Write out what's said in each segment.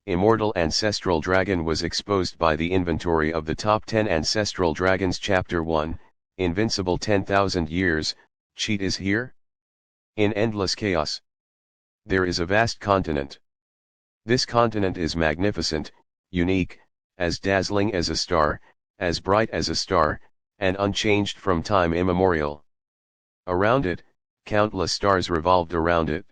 Immortal Ancestral Dragon was exposed by the inventory of the top 10 Ancestral Dragons. Chapter 1, Invincible 10,000 Years, Cheat is here? In endless chaos, there is a vast continent. This continent is magnificent, unique, as dazzling as a star, as bright as a star, and unchanged from time immemorial. Around it, countless stars revolved around it.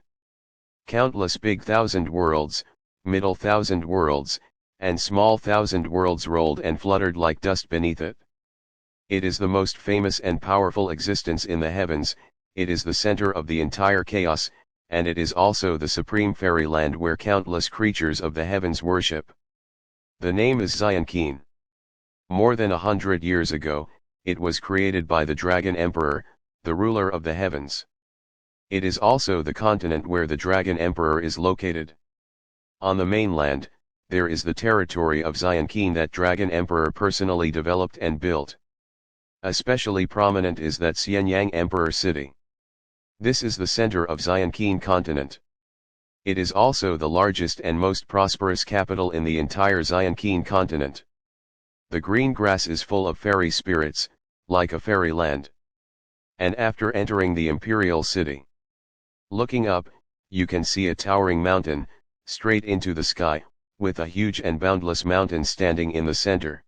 Countless big thousand worlds, middle thousand worlds, and small thousand worlds rolled and fluttered like dust beneath it. It is the most famous and powerful existence in the heavens, it is the center of the entire chaos, and it is also the supreme fairyland where countless creatures of the heavens worship. The name is Xiankeen. More than 100 years ago, it was created by the Dragon Emperor, the ruler of the heavens. It is also the continent where the Dragon Emperor is located. On the mainland, there is the territory of Xiankeen that Dragon Emperor personally developed and built. Especially prominent is that Xianyang Emperor City. This is the center of Xiankeen continent. It is also the largest and most prosperous capital in the entire Xiankeen continent. The green grass is full of fairy spirits, like a fairyland. And after entering the imperial city, looking up, you can see a towering mountain, straight into the sky, with a huge and boundless mountain standing in the center.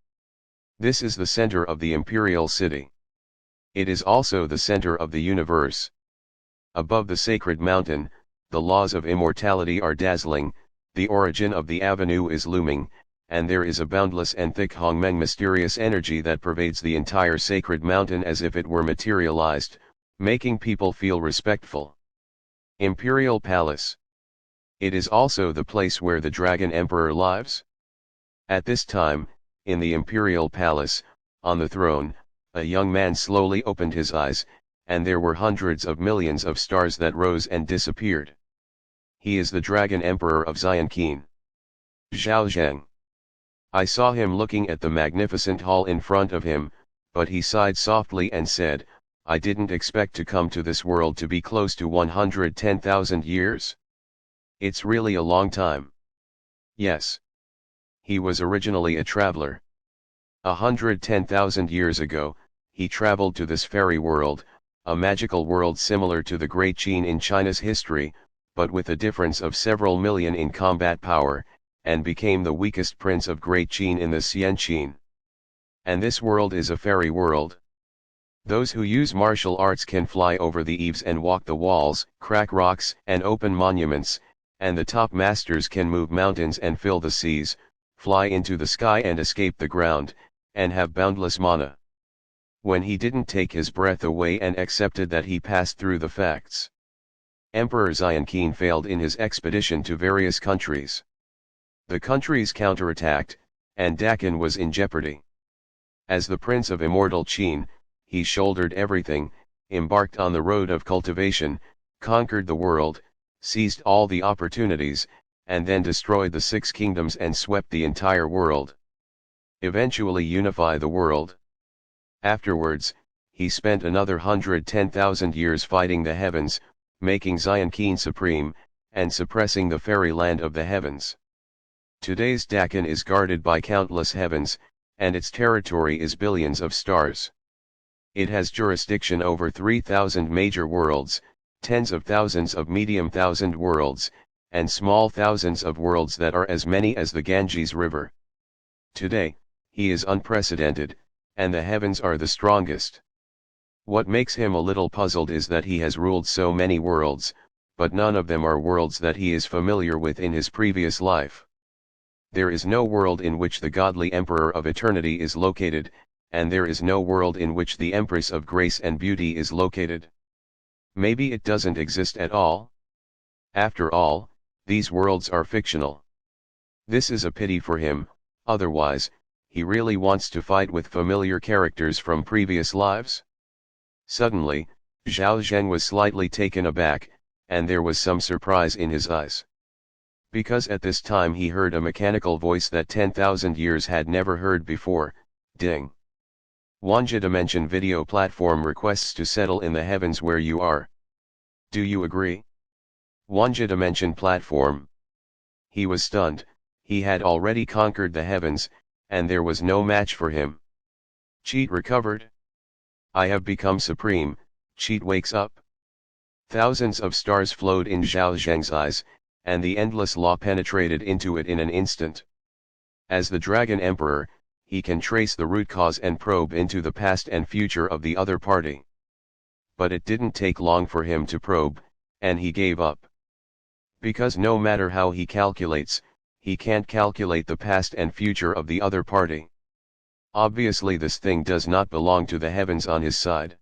This is the center of the imperial city. It is also the center of the universe. Above the sacred mountain, the laws of immortality are dazzling, the origin of the avenue is looming, and there is a boundless and thick Hongmeng mysterious energy that pervades the entire sacred mountain as if it were materialized, making people feel respectful. Imperial Palace. It is also the place where the Dragon Emperor lives. At this time, in the Imperial Palace, on the throne, a young man slowly opened his eyes, and there were hundreds of millions of stars that rose and disappeared. He is the Dragon Emperor of Xiankeen. Zhao Zheng. I saw him looking at the magnificent hall in front of him, but he sighed softly and said, I didn't expect to come to this world to be close to 110,000 years. It's really a long time. Yes. He was originally a traveler. 110,000 years ago, he traveled to this fairy world, a magical world similar to the Great Qin in China's history, but with a difference of several million in combat power, and became the weakest prince of Great Qin in the Xian Qin. And this world is a fairy world. Those who use martial arts can fly over the eaves and walk the walls, crack rocks and open monuments, and the top masters can move mountains and fill the seas, fly into the sky and escape the ground, and have boundless mana. When he didn't take his breath away and accepted that he passed through the facts. Emperor Xiankeen failed in his expedition to various countries. The countries counterattacked, and Dakin was in jeopardy. As the Prince of Immortal Qin, he shouldered everything, embarked on the road of cultivation, conquered the world, seized all the opportunities, and then destroyed the 6 kingdoms and swept the entire world. Eventually unify the world. Afterwards, he spent another 110,000 years fighting the heavens, making Xiankeen supreme, and suppressing the fairyland of the heavens. Today's Dakin is guarded by countless heavens, and its territory is billions of stars. It has jurisdiction over 3,000 major worlds, tens of thousands of medium thousand worlds, and small thousands of worlds that are as many as the Ganges River. Today, he is unprecedented, and the heavens are the strongest. What makes him a little puzzled is that he has ruled so many worlds, but none of them are worlds that he is familiar with in his previous life. There is no world in which the godly Emperor of Eternity is located, and there is no world in which the Empress of Grace and Beauty is located. Maybe it doesn't exist at all? After all, these worlds are fictional. This is a pity for him, otherwise, he really wants to fight with familiar characters from previous lives. Suddenly, Zhao Zheng was slightly taken aback, and there was some surprise in his eyes. Because at this time he heard a mechanical voice that 10,000 years had never heard before, ding. Wanja Dimension Video Platform requests to settle in the heavens where you are. Do you agree? Wanja Dimension Platform. He was stunned, he had already conquered the heavens, and there was no match for him. Cheat recovered? I have become supreme, Cheat wakes up. Thousands of stars flowed in Zhao Zheng's eyes, and the endless law penetrated into it in an instant. As the Dragon Emperor, he can trace the root cause and probe into the past and future of the other party. But it didn't take long for him to probe, and he gave up. Because no matter how he calculates, he can't calculate the past and future of the other party. Obviously this thing does not belong to the heavens on his side.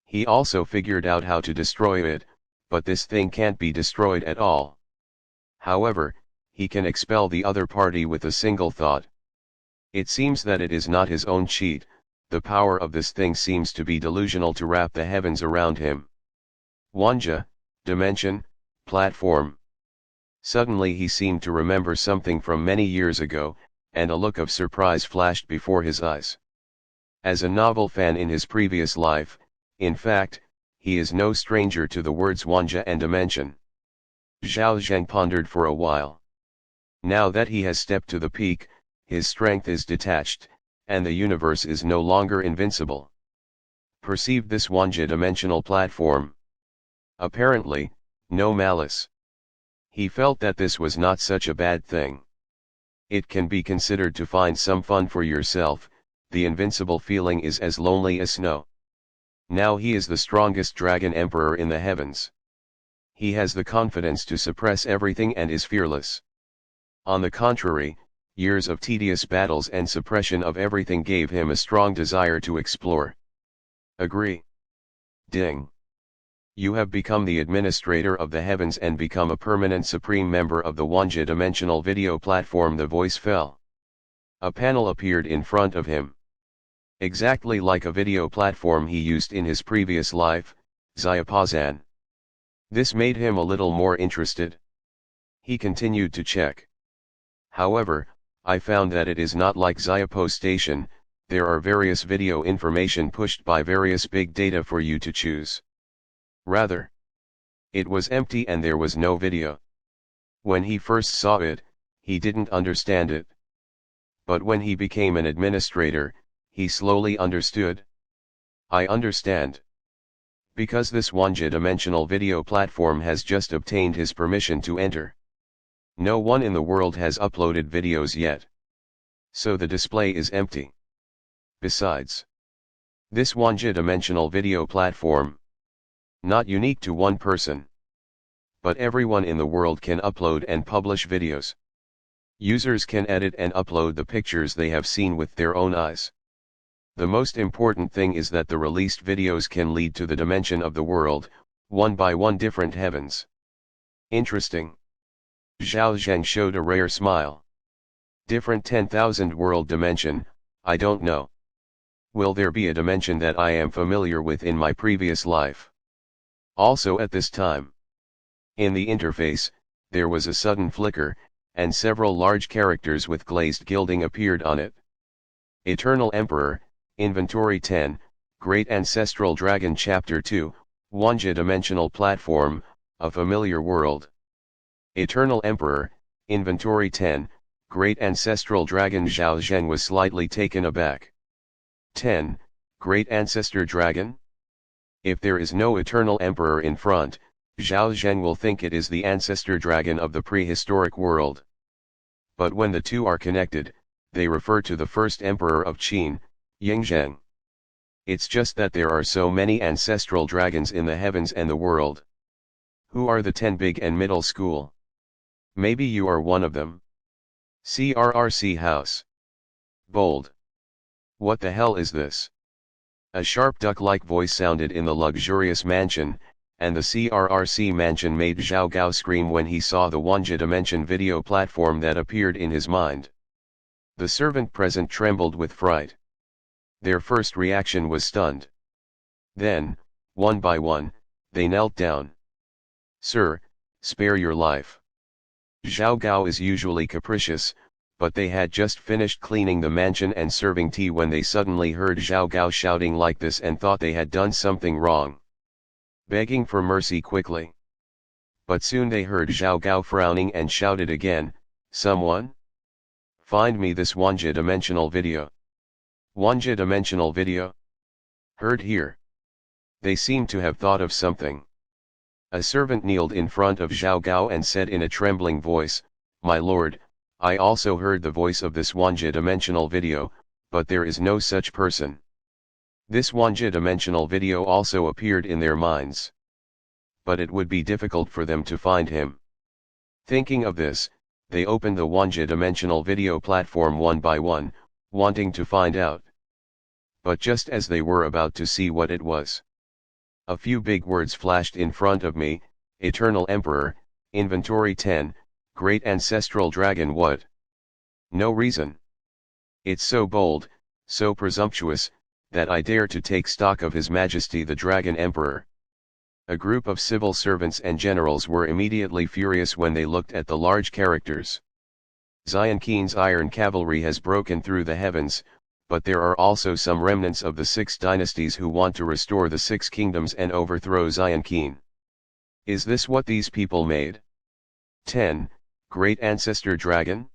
He also figured out how to destroy it, but this thing can't be destroyed at all. However, he can expel the other party with a single thought. It seems that it is not his own cheat, the power of this thing seems to be delusional to wrap the heavens around him. Wanja, dimension, platform. Suddenly he seemed to remember something from many years ago, and a look of surprise flashed before his eyes. As a novel fan in his previous life, in fact, he is no stranger to the words Wanja and dimension. Zhao Zheng pondered for a while. Now that he has stepped to the peak, his strength is detached, and the universe is no longer invincible. Perceived this Wanja dimensional platform. Apparently, no malice. He felt that this was not such a bad thing. It can be considered to find some fun for yourself, the invincible feeling is as lonely as snow. Now he is the strongest Dragon Emperor in the heavens. He has the confidence to suppress everything and is fearless. On the contrary, years of tedious battles and suppression of everything gave him a strong desire to explore. Agree. Ding. You have become the administrator of the heavens and become a permanent supreme member of the Wanja dimensional video platform. The voice fell. A panel appeared in front of him. Exactly like a video platform he used in his previous life, Xiapazan. This made him a little more interested. He continued to check. However, I found that it is not like Xiapo Station, there are various video information pushed by various big data for you to choose. Rather, it was empty and there was no video. When he first saw it, he didn't understand it. But when he became an administrator, he slowly understood. I understand. Because this Wanja dimensional video platform has just obtained his permission to enter. No one in the world has uploaded videos yet. So the display is empty. Besides, this Wanja dimensional video platform, not unique to one person, but everyone in the world can upload and publish videos. Users can edit and upload the pictures they have seen with their own eyes. The most important thing is that the released videos can lead to the dimension of the world, one by one different heavens. Interesting. Zhao Zheng showed a rare smile. Different 10,000 world dimension, I don't know. Will there be a dimension that I am familiar with in my previous life? Also at this time. In the interface, there was a sudden flicker, and several large characters with glazed gilding appeared on it. Eternal Emperor, Inventory 10, Great Ancestral Dragon Chapter 2, Wanja Dimensional Platform, A Familiar World. Eternal Emperor, Inventory 10, Great Ancestral Dragon. Zhao Zheng was slightly taken aback. 10, Great Ancestor Dragon? If there is no Eternal Emperor in front, Zhao Zheng will think it is the Ancestor Dragon of the prehistoric world. But when the two are connected, they refer to the first Emperor of Qin, Yingzheng. It's just that there are so many ancestral dragons in the heavens and the world. Who are the 10 big and middle school? Maybe you are one of them. CRRC House. Bold. What the hell is this? A sharp duck-like voice sounded in the luxurious mansion, and the CRRC mansion made Zhao Gao scream when he saw the Wanja Dimension video platform that appeared in his mind. The servant present trembled with fright. Their first reaction was stunned. Then, one by one, they knelt down. Sir, spare your life. Zhao Gao is usually capricious, but they had just finished cleaning the mansion and serving tea when they suddenly heard Zhao Gao shouting like this and thought they had done something wrong. Begging for mercy quickly. But soon they heard Zhao Gao frowning and shouted again, "Someone? Find me this Wanja-dimensional video." Wanja-dimensional video? Heard here. They seemed to have thought of something. A servant kneeled in front of Zhao Gao and said in a trembling voice, "My lord, I also heard the voice of this Wanja-dimensional video, but there is no such person." This Wanja-dimensional video also appeared in their minds. But it would be difficult for them to find him. Thinking of this, they opened the Wanja-dimensional video platform one by one, wanting to find out. But just as they were about to see what it was, a few big words flashed in front of me: Eternal Emperor, Inventory 10, Great Ancestral Dragon. What? No reason. It's so bold, so presumptuous, that I dare to take stock of His Majesty the Dragon Emperor. A group of civil servants and generals were immediately furious when they looked at the large characters. Xian Qin's iron cavalry has broken through the heavens, but there are also some remnants of the 6 dynasties who want to restore the 6 kingdoms and overthrow Xian Qin. Is this what these people made? 10. Great Ancestor Dragon?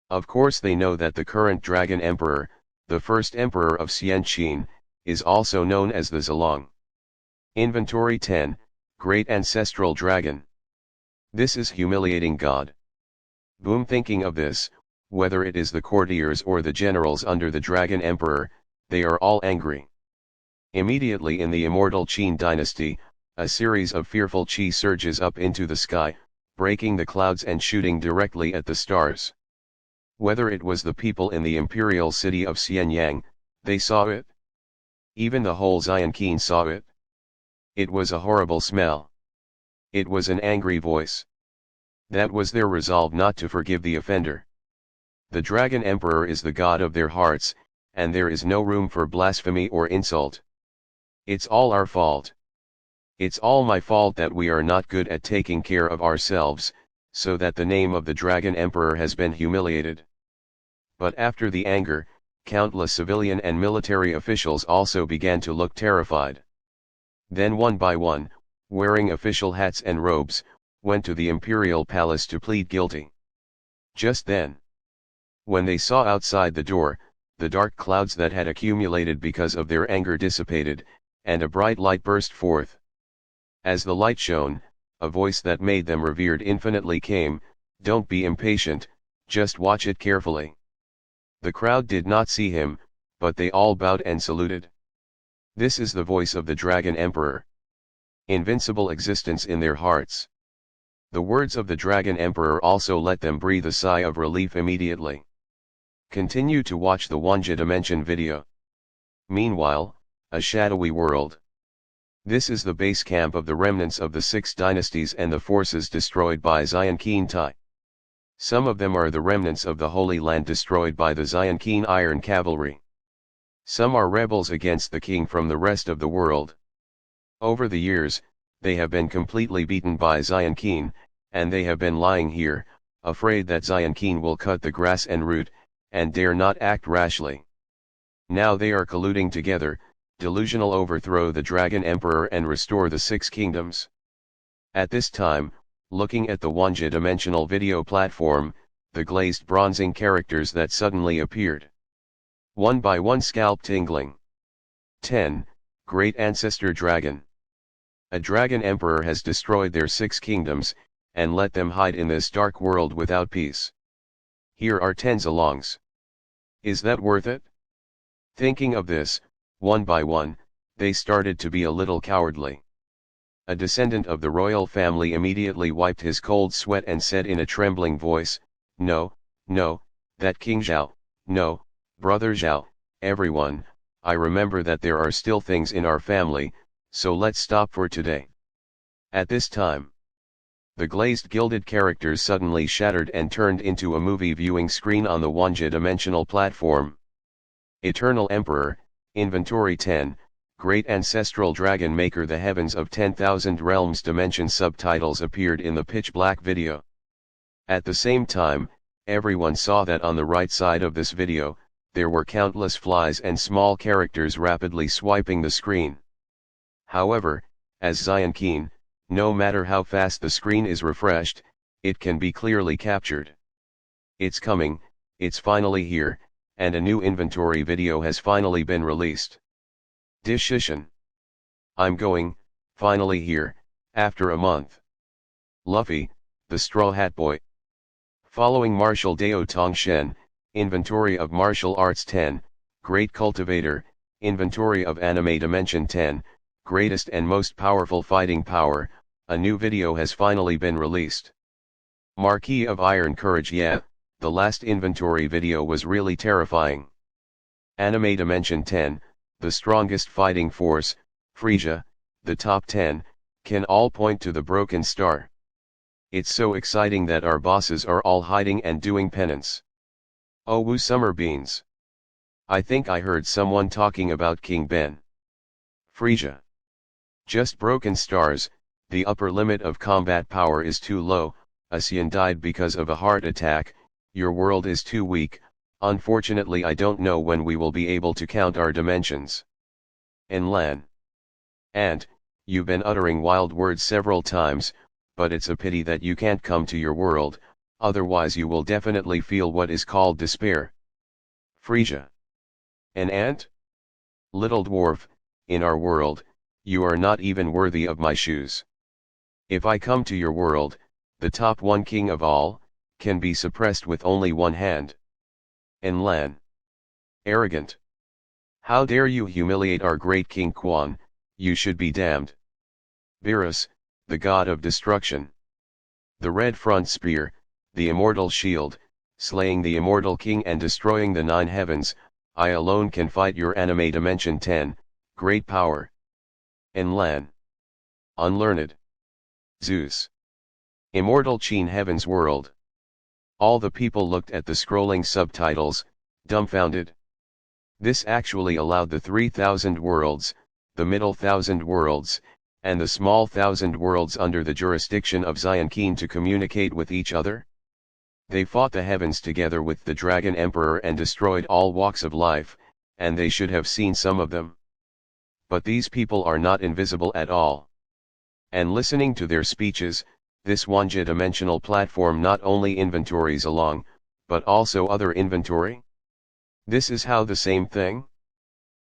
Of course they know that the current Dragon Emperor, the first Emperor of Xian Qin, is also known as the Zilong. Inventory 10, Great Ancestral Dragon. This is humiliating God. Boom. Thinking of this, whether it is the courtiers or the generals under the Dragon Emperor, they are all angry. Immediately in the Immortal Qin dynasty, a series of fearful qi surges up into the sky, breaking the clouds and shooting directly at the stars. Whether it was the people in the imperial city of Xianyang, they saw it. Even the whole Xian Qin saw it. It was a horrible smell. It was an angry voice. That was their resolve not to forgive the offender. The Dragon Emperor is the god of their hearts, and there is no room for blasphemy or insult. It's all our fault. It's all my fault that we are not good at taking care of ourselves, so that the name of the Dragon Emperor has been humiliated. But after the anger, countless civilian and military officials also began to look terrified. Then one by one, wearing official hats and robes, went to the imperial palace to plead guilty. Just then, when they saw outside the door, the dark clouds that had accumulated because of their anger dissipated, and a bright light burst forth. As the light shone, a voice that made them revered infinitely came, "Don't be impatient, just watch it carefully." The crowd did not see him, but they all bowed and saluted. This is the voice of the Dragon Emperor. Invincible existence in their hearts. The words of the Dragon Emperor also let them breathe a sigh of relief immediately. Continue to watch the Wanja Dimension video. Meanwhile, a shadowy world. This is the base camp of the remnants of the 6 dynasties and the forces destroyed by Xian Qin Tai. Some of them are the remnants of the Holy Land destroyed by the Xian Qin iron cavalry. Some are rebels against the king from the rest of the world. Over the years, they have been completely beaten by Xian Qin, and they have been lying here, afraid that Xian Qin will cut the grass and root, and dare not act rashly. Now they are colluding together, delusional overthrow the Dragon Emperor and restore the 6 kingdoms. At this time, looking at the Wanja dimensional video platform, the glazed bronzing characters that suddenly appeared. One by one scalp tingling. 10. Great Ancestor Dragon. A Dragon Emperor has destroyed their 6 kingdoms, and let them hide in this dark world without peace. Here are 10 Zilongs. Is that worth it? Thinking of this, one by one, they started to be a little cowardly. A descendant of the royal family immediately wiped his cold sweat and said in a trembling voice, "No, no, that King Zhao, no, Brother Zhao, everyone, I remember that there are still things in our family, so let's stop for today." At this time, the glazed gilded characters suddenly shattered and turned into a movie viewing screen on the Wanja dimensional platform. Eternal Emperor, Inventory 10, Great Ancestral Dragon Maker the Heavens of 10,000 Realms Dimension subtitles appeared in the pitch black video. At the same time, everyone saw that on the right side of this video, there were countless flies and small characters rapidly swiping the screen. However, as Xian Qin, No matter how fast the screen is refreshed, it can be clearly captured. It's coming, it's finally here, and a new inventory video has finally been released. Dishishin. I'm going, finally here, after a month. Luffy, the Straw Hat Boy. Following Martial Dao Tongshen, Inventory of Martial Arts 10, Great Cultivator, Inventory of Anime Dimension 10, Greatest and Most Powerful Fighting Power, a new video has finally been released. Marquis of Iron Courage. Yeah, the last inventory video was really terrifying. Anime Dimension 10, the strongest fighting force, Frisia, the top 10, can all point to the broken star. It's so exciting that our bosses are all hiding and doing penance. Oh woo summer beans. I think I heard someone talking about King Ben. Frisia. Just broken stars, the upper limit of combat power is too low, Asian died because of a heart attack, your world is too weak, unfortunately I don't know when we will be able to count our dimensions. Enlan. And, you've been uttering wild words several times, but it's a pity that you can't come to your world, otherwise you will definitely feel what is called despair. Frisia. An ant? Little dwarf, in our world, you are not even worthy of my shoes. If I come to your world, the top one king of all, can be suppressed with only one hand. Enlan. Arrogant. How dare you humiliate our great King Quan, you should be damned. Beerus, the god of destruction. The red front spear, the immortal shield, slaying the immortal king and destroying the 9 heavens, I alone can fight your anime dimension 10, great power. Enlan. Unlearned. Zeus. Immortal Chin Heaven's world. All the people looked at the scrolling subtitles, dumbfounded. This actually allowed the 3,000 worlds, the middle 1,000 worlds, and the small 1,000 worlds under the jurisdiction of Xiankeen to communicate with each other? They fought the heavens together with the Dragon Emperor and destroyed all walks of life, and they should have seen some of them. But these people are not invisible at all. And listening to their speeches, this one-dimensional platform not only inventories along, but also other inventory? This is how the same thing?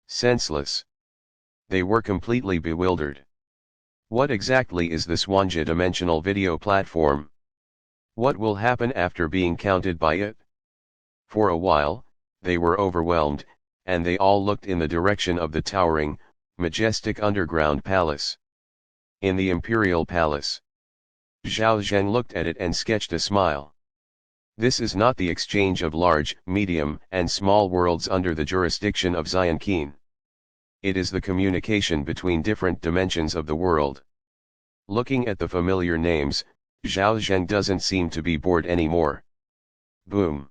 Senseless. They were completely bewildered. What exactly is this one-dimensional video platform? What will happen after being counted by it? For a while, they were overwhelmed, and they all looked in the direction of the towering, majestic underground palace. In the Imperial Palace. Zhao Zhen looked at it and sketched a smile. This is not the exchange of large, medium, and small worlds under the jurisdiction of Xiankeen. It is the communication between different dimensions of the world. Looking at the familiar names, Zhao Zhen doesn't seem to be bored anymore. Boom.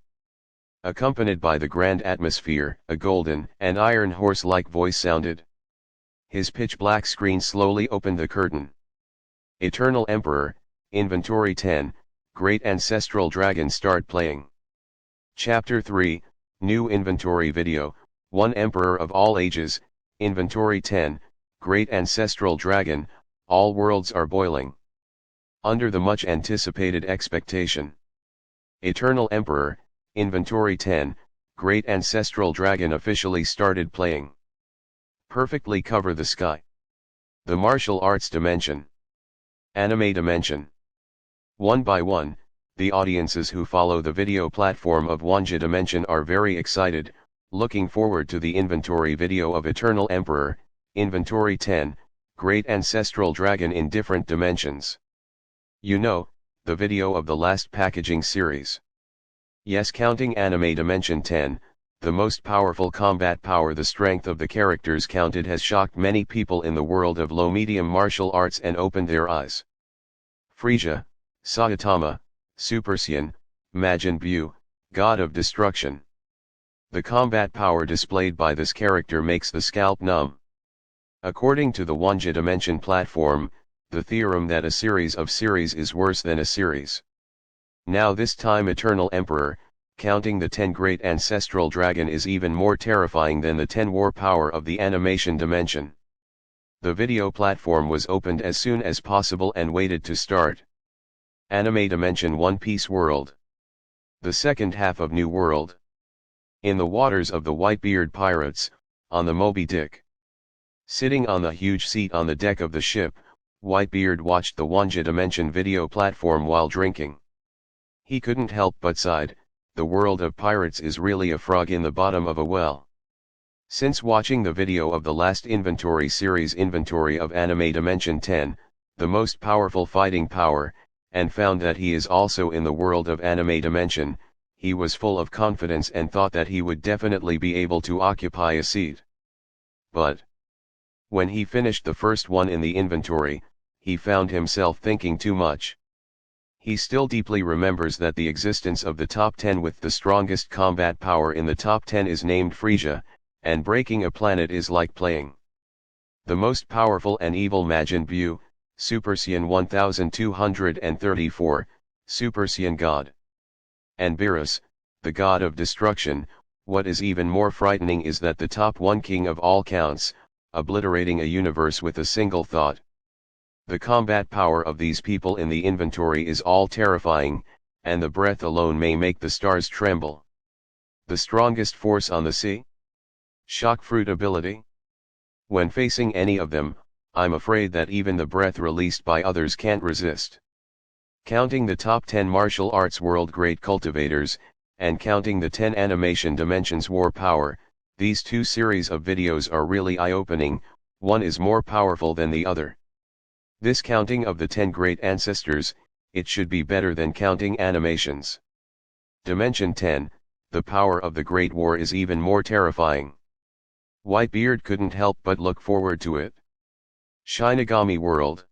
Accompanied by the grand atmosphere, a golden and iron horse-like voice sounded. His pitch-black screen slowly opened the curtain. Eternal Emperor, Inventory 10, Great Ancestral Dragon start playing. Chapter 3, New Inventory Video, 1 Emperor of All Ages, Inventory 10, Great Ancestral Dragon, all worlds are boiling. Under the much anticipated expectation. Eternal Emperor, Inventory 10, Great Ancestral Dragon officially started playing. Perfectly cover the sky. The martial arts dimension. Anime dimension. One by one, the audiences who follow the video platform of Wanja Dimension are very excited, looking forward to the inventory video of Eternal Emperor, Inventory 10, Great Ancestral Dragon in different dimensions. You know, the video of the last packaging series. Yes, counting Anime Dimension 10, the most powerful combat power, the strength of the characters counted has shocked many people in the world of low-medium martial arts and opened their eyes. Frisia, Saitama, Super Saiyan, Majin Buu, God of Destruction. The combat power displayed by this character makes the scalp numb. According to the Wanja Dimension platform, the theorem that a series of series is worse than a series. Now this time Eternal Emperor, counting the 10 Great Ancestral Dragon is even more terrifying than the 10 war power of the animation dimension. The video platform was opened as soon as possible and waited to start. Anime Dimension One Piece World. The second half of New World. In the waters of the Whitebeard pirates, on the Moby Dick. Sitting on the huge seat on the deck of the ship, Whitebeard watched the Wanja Dimension video platform while drinking. He couldn't help but sighed, the world of pirates is really a frog in the bottom of a well. Since watching the video of the last inventory series Inventory of Anime Dimension 10, the most powerful fighting power, and found that he is also in the world of Anime Dimension, he was full of confidence and thought that he would definitely be able to occupy a seat. But when he finished the first one in the inventory, he found himself thinking too much. He still deeply remembers that the existence of the top 10 with the strongest combat power in the top 10 is named Frisia, and breaking a planet is like playing. The most powerful and evil Majin Buu, Super Saiyan 1234, Super Saiyan God. And Beerus, the god of destruction. What is even more frightening is that the top one king of all counts, obliterating a universe with a single thought. The combat power of these people in the inventory is all terrifying, and the breath alone may make the stars tremble. The strongest force on the sea? Shock fruit ability? When facing any of them, I'm afraid that even the breath released by others can't resist. Counting the top 10 martial arts world great cultivators, and counting the 10 animation dimensions war power, these two series of videos are really eye-opening, one is more powerful than the other. This counting of the 10 great ancestors, it should be better than counting animations. Dimension 10, the power of the Great War is even more terrifying. Whitebeard couldn't help but look forward to it. Shinigami World.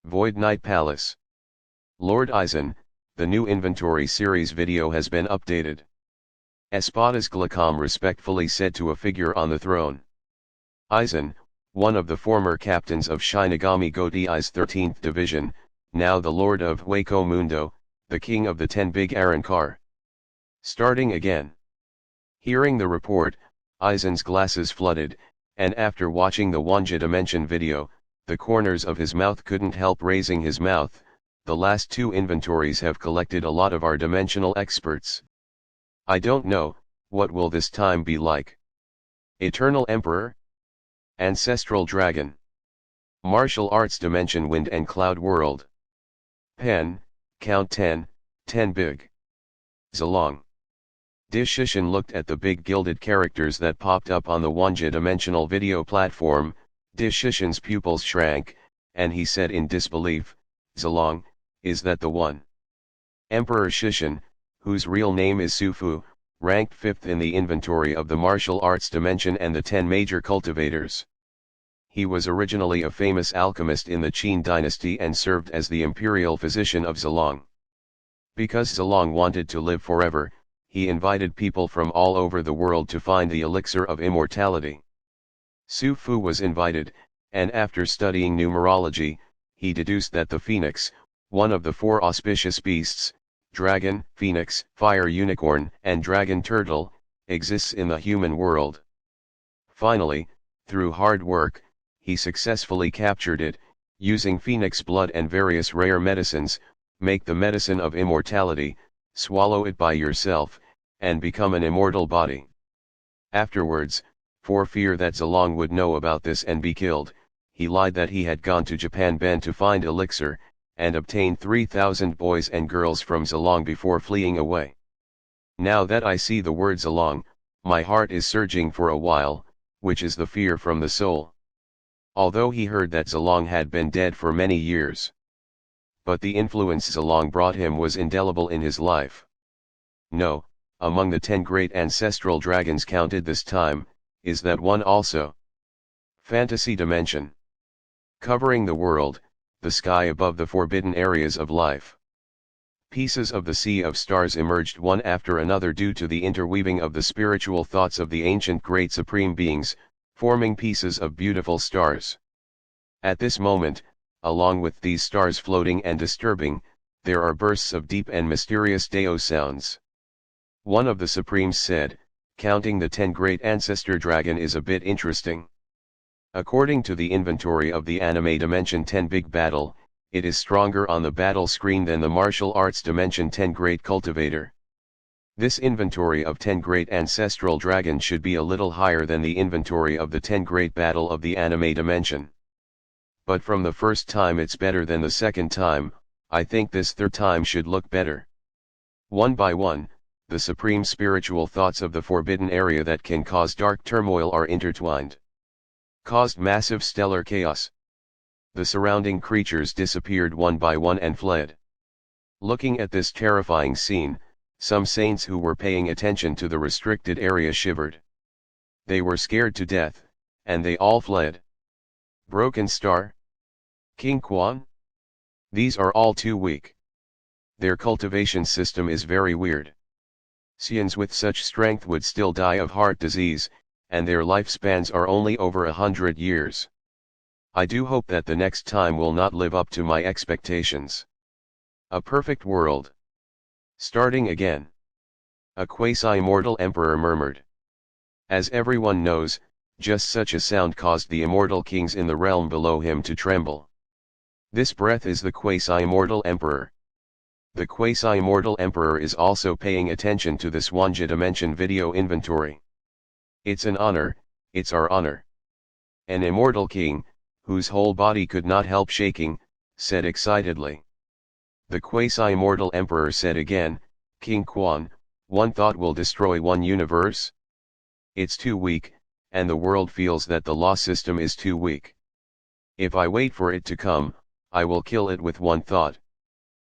Void Knight Palace. Lord Aizen, the new inventory series video has been updated. Espadas Glacom respectfully said to a figure on the throne. Aizen, one of the former captains of Shinigami Godei's 13th Division, now the Lord of Hueco Mundo, the king of the 10 Big Arrancar. Starting again. Hearing the report, Aizen's glasses flooded, and after watching the Wanja Dimension video, the corners of his mouth couldn't help raising his mouth. The last two inventories have collected a lot of our dimensional experts. I don't know, what will this time be like? Eternal Emperor? Ancestral Dragon? Martial Arts Dimension Wind and Cloud World? Pen, count 10, 10 big. Zilong. Dishishin looked at the big gilded characters that popped up on the Wanja dimensional video platform. Dishishin's pupils shrank, and he said in disbelief, Zilong, is that the one? Emperor Shishin, whose real name is Sufu, ranked 5th in the inventory of the martial arts dimension and the 10 major cultivators. He was originally a famous alchemist in the Qin dynasty and served as the imperial physician of Zilong. Because Zilong wanted to live forever, he invited people from all over the world to find the elixir of immortality. Sufu was invited, and after studying numerology, he deduced that the phoenix, one of the 4 auspicious beasts, dragon, phoenix, fire unicorn, and dragon turtle, exists in the human world. Finally, through hard work, he successfully captured it, using phoenix blood and various rare medicines, make the medicine of immortality, swallow it by yourself, and become an immortal body. Afterwards, for fear that Zilong would know about this and be killed, he lied that he had gone to Japan Ben to find elixir, and obtained 3,000 boys and girls from Zilong before fleeing away. Now that I see the word Zilong, my heart is surging for a while, which is the fear from the soul. Although he heard that Zilong had been dead for many years. But the influence Zilong brought him was indelible in his life. No, among the 10 great ancestral dragons counted this time, is that one also. Fantasy Dimension. Covering the world, the sky above the forbidden areas of life. Pieces of the sea of stars emerged one after another due to the interweaving of the spiritual thoughts of the ancient great supreme beings, forming pieces of beautiful stars. At this moment, along with these stars floating and disturbing, there are bursts of deep and mysterious Deo sounds. One of the Supremes said, counting the 10 great ancestor dragon is a bit interesting. According to the inventory of the anime Dimension 10 Big Battle, it is stronger on the battle screen than the martial arts Dimension 10 Great Cultivator. This inventory of 10 Great Ancestral Dragons should be a little higher than the inventory of the 10 Great Battle of the anime Dimension. But from the first time it's better than the second time, I think this third time should look better. One by one, the supreme spiritual thoughts of the forbidden area that can cause dark turmoil are intertwined. Caused massive stellar chaos. The surrounding creatures disappeared one by one and fled. Looking at this terrifying scene, some saints who were paying attention to the restricted area shivered. They were scared to death, and they all fled. Broken Star? King Quan? These are all too weak. Their cultivation system is very weird. Xians with such strength would still die of heart disease, and their lifespans are only over 100 years. I do hope that the next time will not live up to my expectations. A perfect world. Starting again. A quasi-immortal emperor murmured. As everyone knows, just such a sound caused the immortal kings in the realm below him to tremble. This breath is the quasi-immortal emperor. The quasi-immortal emperor is also paying attention to this Wanja Dimension video inventory. It's an honor, it's our honor. An immortal king, whose whole body could not help shaking, said excitedly. The quasi-immortal emperor said again, King Quan, one thought will destroy one universe? It's too weak, and the world feels that the law system is too weak. If I wait for it to come, I will kill it with one thought.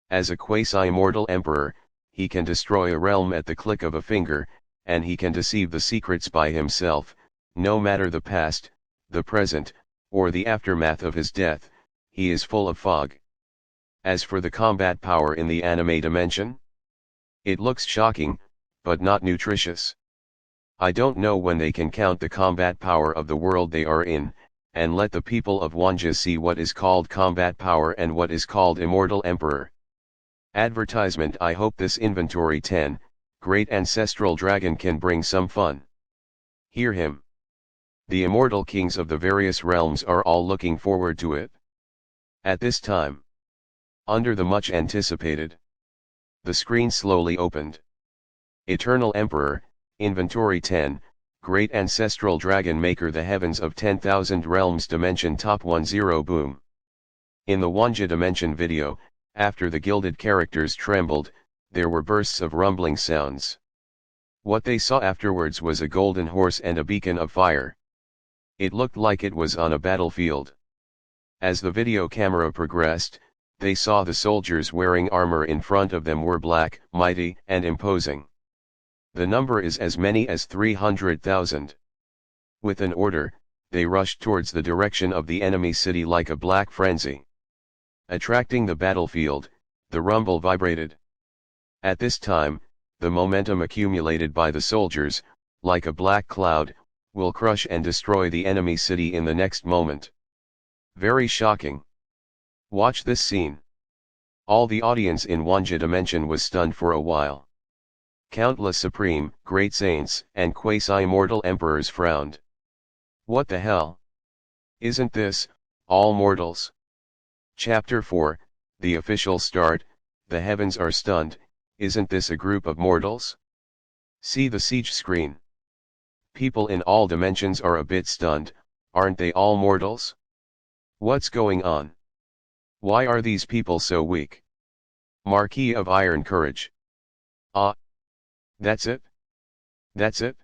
As a quasi-immortal emperor, he can destroy a realm at the click of a finger, and he can deceive the secrets by himself, no matter the past, the present, or the aftermath of his death. He is full of fog. As for the combat power in the anime dimension, it looks shocking, but not nutritious. I don't know when they can count the combat power of the world they are in, and let the people of Wanja see what is called combat power and what is called Immortal Emperor. Advertisement. I hope this inventory 10, Great Ancestral Dragon can bring some fun. Hear him. The immortal kings of the various realms are all looking forward to it. At this time, under the much anticipated, the screen slowly opened. Eternal Emperor, Inventory 10, Great Ancestral Dragon Maker, the heavens of 10,000 realms, dimension top 10 boom. In the Wanja Dimension video, after the gilded characters trembled, there were bursts of rumbling sounds. What they saw afterwards was a golden horse and a beacon of fire. It looked like it was on a battlefield. As the video camera progressed, they saw the soldiers wearing armor in front of them were black, mighty, and imposing. The number is as many as 300,000. With an order, they rushed towards the direction of the enemy city like a black frenzy. Attracting the battlefield, the rumble vibrated. At this time, the momentum accumulated by the soldiers, like a black cloud, will crush and destroy the enemy city in the next moment. Very shocking. Watch this scene. All the audience in Wanja Dimension was stunned for a while. Countless supreme, great saints, and quasi-immortal emperors frowned. What the hell? Isn't this, all mortals? Chapter 4, the official start. The heavens are stunned. Isn't this a group of mortals? See the siege screen. People in all dimensions are a bit stunned. Aren't they all mortals? What's going on? Why are these people so weak? Marquis of Iron Courage. Ah. That's it? That's it?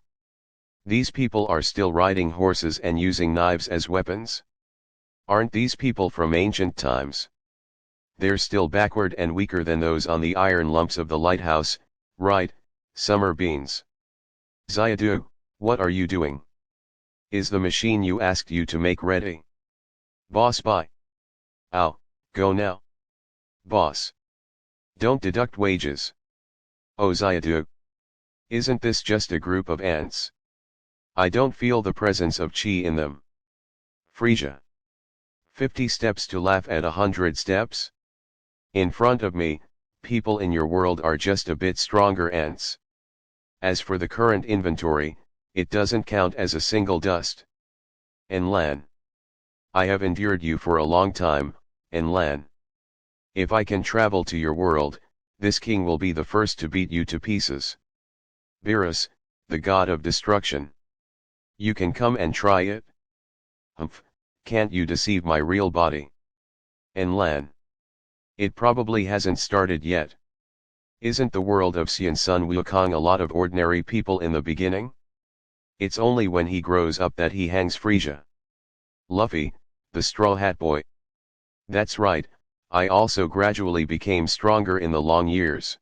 These people are still riding horses and using knives as weapons? Aren't these people from ancient times? They're still backward and weaker than those on the iron lumps of the lighthouse, right, summer beans. Xayadu, what are you doing? Is the machine you asked you to make ready? Boss, bye. Ow, go now. Boss. Don't deduct wages. Oh Xayadu. Isn't this just a group of ants? I don't feel the presence of chi in them. Frisia. 50 steps to laugh at 100 steps? In front of me, people in your world are just a bit stronger ants. As for the current inventory, it doesn't count as a single dust. Enlan. I have endured you for a long time, Enlan. If I can travel to your world, this king will be the first to beat you to pieces. Beerus, the god of destruction. You can come and try it? Humph, can't you deceive my real body? Enlan. It probably hasn't started yet. Isn't the world of Xian Sun Wukong a lot of ordinary people in the beginning? It's only when he grows up that he hangs Frisia. Luffy, the Straw Hat Boy. That's right, I also gradually became stronger in the long years.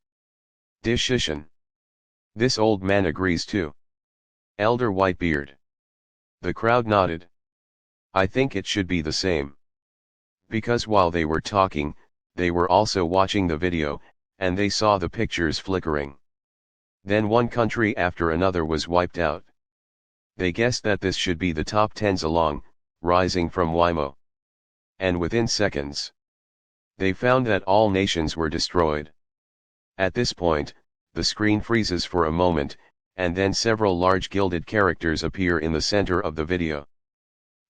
Dishishin. This old man agrees too. Elder Whitebeard. The crowd nodded. I think it should be the same. Because while they were talking, they were also watching the video, and they saw the pictures flickering. Then one country after another was wiped out. They guessed that this should be the top 10 Zilong, rising from Wimo. And within seconds, they found that all nations were destroyed. At this point, the screen freezes for a moment, and then several large gilded characters appear in the center of the video.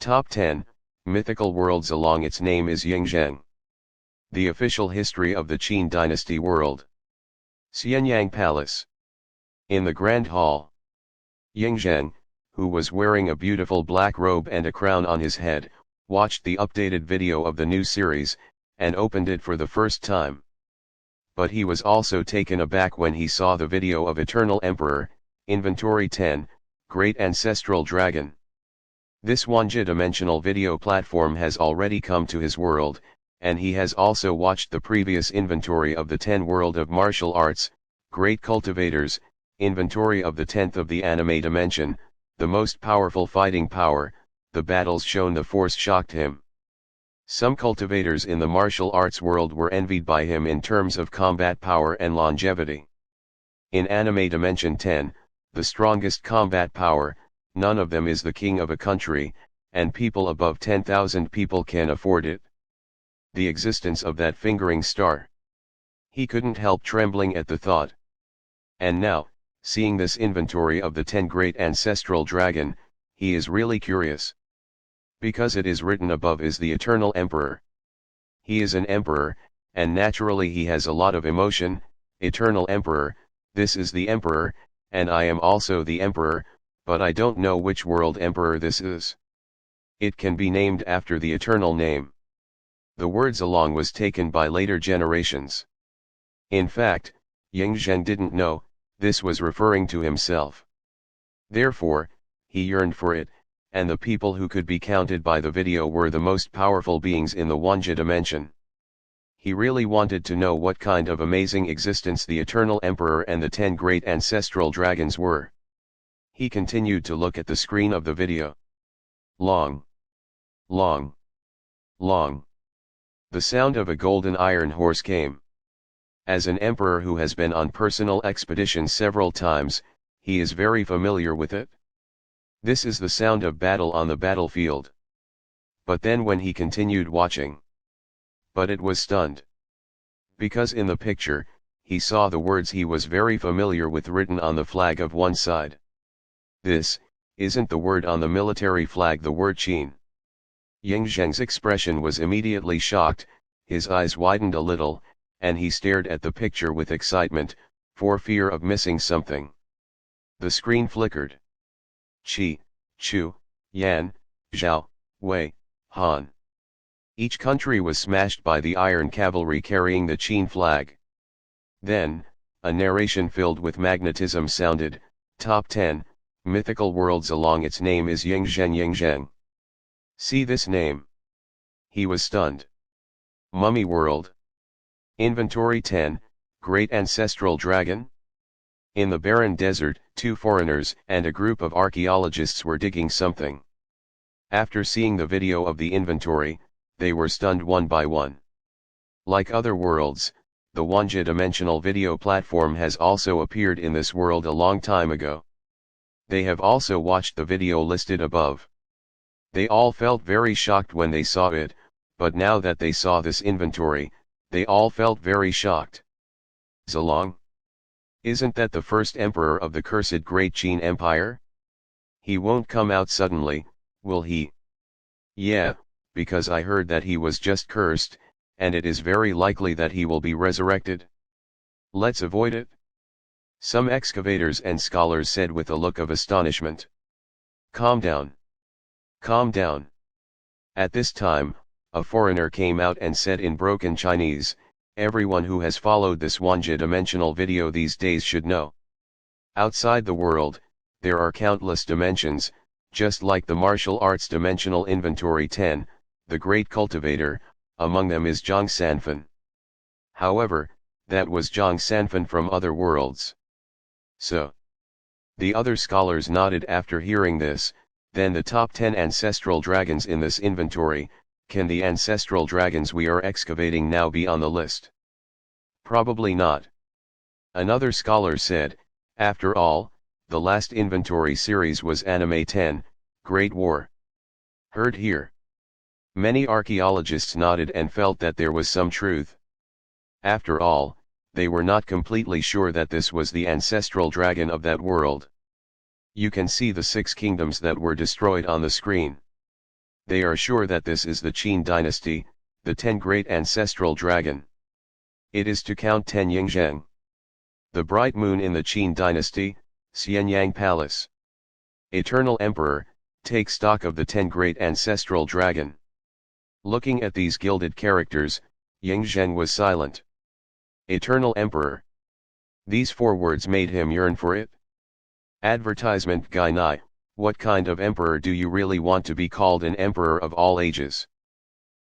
Top 10, Mythical Worlds along its name is Yingzheng. The official history of the Qin Dynasty world. Xianyang Palace. In the Grand Hall. Yingzheng, who was wearing a beautiful black robe and a crown on his head, watched the updated video of the new series, and opened it for the first time. But he was also taken aback when he saw the video of Eternal Emperor, Inventory 10, Great Ancestral Dragon. This one-dimensional video platform has already come to his world, and he has also watched the previous inventory of the 10 World of Martial Arts, Great Cultivators, inventory of the 10th of the anime dimension, the most powerful fighting power. The battles shown the force shocked him. Some cultivators in the martial arts world were envied by him in terms of combat power and longevity. In anime dimension 10, the strongest combat power, none of them is the king of a country, and people above 10,000 people can afford it. The existence of that fingering star. He couldn't help trembling at the thought. And now, seeing this inventory of the 10 great ancestral dragon, he is really curious. Because it is written above is the Eternal Emperor. He is an emperor, and naturally he has a lot of emotion. Eternal Emperor, this is the emperor, and I am also the emperor, but I don't know which world emperor this is. It can be named after the eternal name. The word Zilong was taken by later generations. In fact, Yingzheng didn't know, this was referring to himself. Therefore, he yearned for it, and the people who could be counted by the video were the most powerful beings in the Wanja dimension. He really wanted to know what kind of amazing existence the Eternal Emperor and the 10 great ancestral dragons were. He continued to look at the screen of the video. Long. Long. Long. The sound of a golden iron horse came. As an emperor who has been on personal expeditions several times, he is very familiar with it. This is the sound of battle on the battlefield. But then when he continued watching. But it was stunned. Because in the picture, he saw the words he was very familiar with written on the flag of one side. This, isn't the word on the military flag the word Qin. Yingzheng's expression was immediately shocked, his eyes widened a little, and he stared at the picture with excitement, for fear of missing something. The screen flickered. Qi, Chu, Yan, Zhao, Wei, Han. Each country was smashed by the iron cavalry carrying the Qin flag. Then, a narration filled with magnetism sounded, Top 10, Mythical Worlds along its name is Yingzheng Yingzheng. See this name. He was stunned. Mummy World. Inventory 10, Great Ancestral Dragon? In the barren desert, 2 foreigners and a group of archaeologists were digging something. After seeing the video of the inventory, they were stunned one by one. Like other worlds, the Wanja dimensional video platform has also appeared in this world a long time ago. They have also watched the video listed above. They all felt very shocked when they saw it, but now that they saw this inventory, they all felt very shocked. Zilong? Isn't that the first emperor of the cursed Great Qin Empire? He won't come out suddenly, will he? Yeah, because I heard that he was just cursed, and it is very likely that he will be resurrected. Let's avoid it." Some excavators and scholars said with a look of astonishment. "Calm down. Calm down." At this time, a foreigner came out and said in broken Chinese, "Everyone who has followed this one-dimensional video these days should know. Outside the world, there are countless dimensions, just like the martial arts dimensional inventory 10, the great cultivator, among them is Zhang Sanfan. However, that was Zhang Sanfan from other worlds. So." The other scholars nodded after hearing this. Then the top 10 ancestral dragons in this inventory, can the ancestral dragons we are excavating now be on the list? Probably not. Another scholar said, "After all, the last inventory series was Anime 10, Great War." Heard here. Many archaeologists nodded and felt that there was some truth. After all, they were not completely sure that this was the ancestral dragon of that world. You can see the 6 kingdoms that were destroyed on the screen. They are sure that this is the Qin dynasty, the 10 great ancestral dragon. It is to count 10 Yingzheng. The bright moon in the Qin dynasty, Xianyang Palace. Eternal Emperor, take stock of the 10 great ancestral dragon. Looking at these gilded characters, Yingzheng was silent. Eternal Emperor. These 4 words made him yearn for it. Advertisement Guy Nai, what kind of emperor do you really want to be called an emperor of all ages?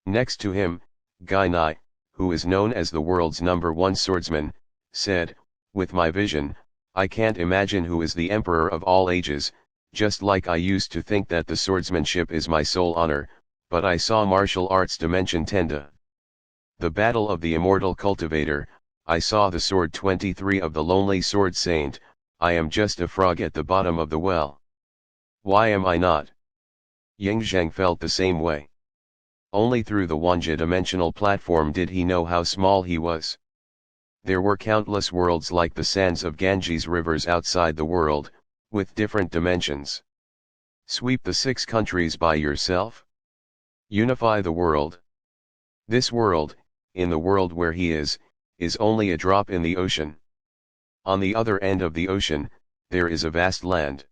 Next to him, Guy Nai, who is known as the world's #1 swordsman, said, "With my vision, I can't imagine who is the emperor of all ages, just like I used to think that the swordsmanship is my sole honor, but I saw martial arts dimension 10. The battle of the immortal cultivator, I saw the sword 23 of the lonely sword saint, I am just a frog at the bottom of the well. Why am I not?" Yingzheng felt the same way. Only through the Wanja-dimensional platform did he know how small he was. There were countless worlds like the sands of Ganges rivers outside the world, with different dimensions. Sweep the 6 countries by yourself? Unify the world? This world, in the world where he is only a drop in the ocean. On the other end of the ocean, there is a vast land.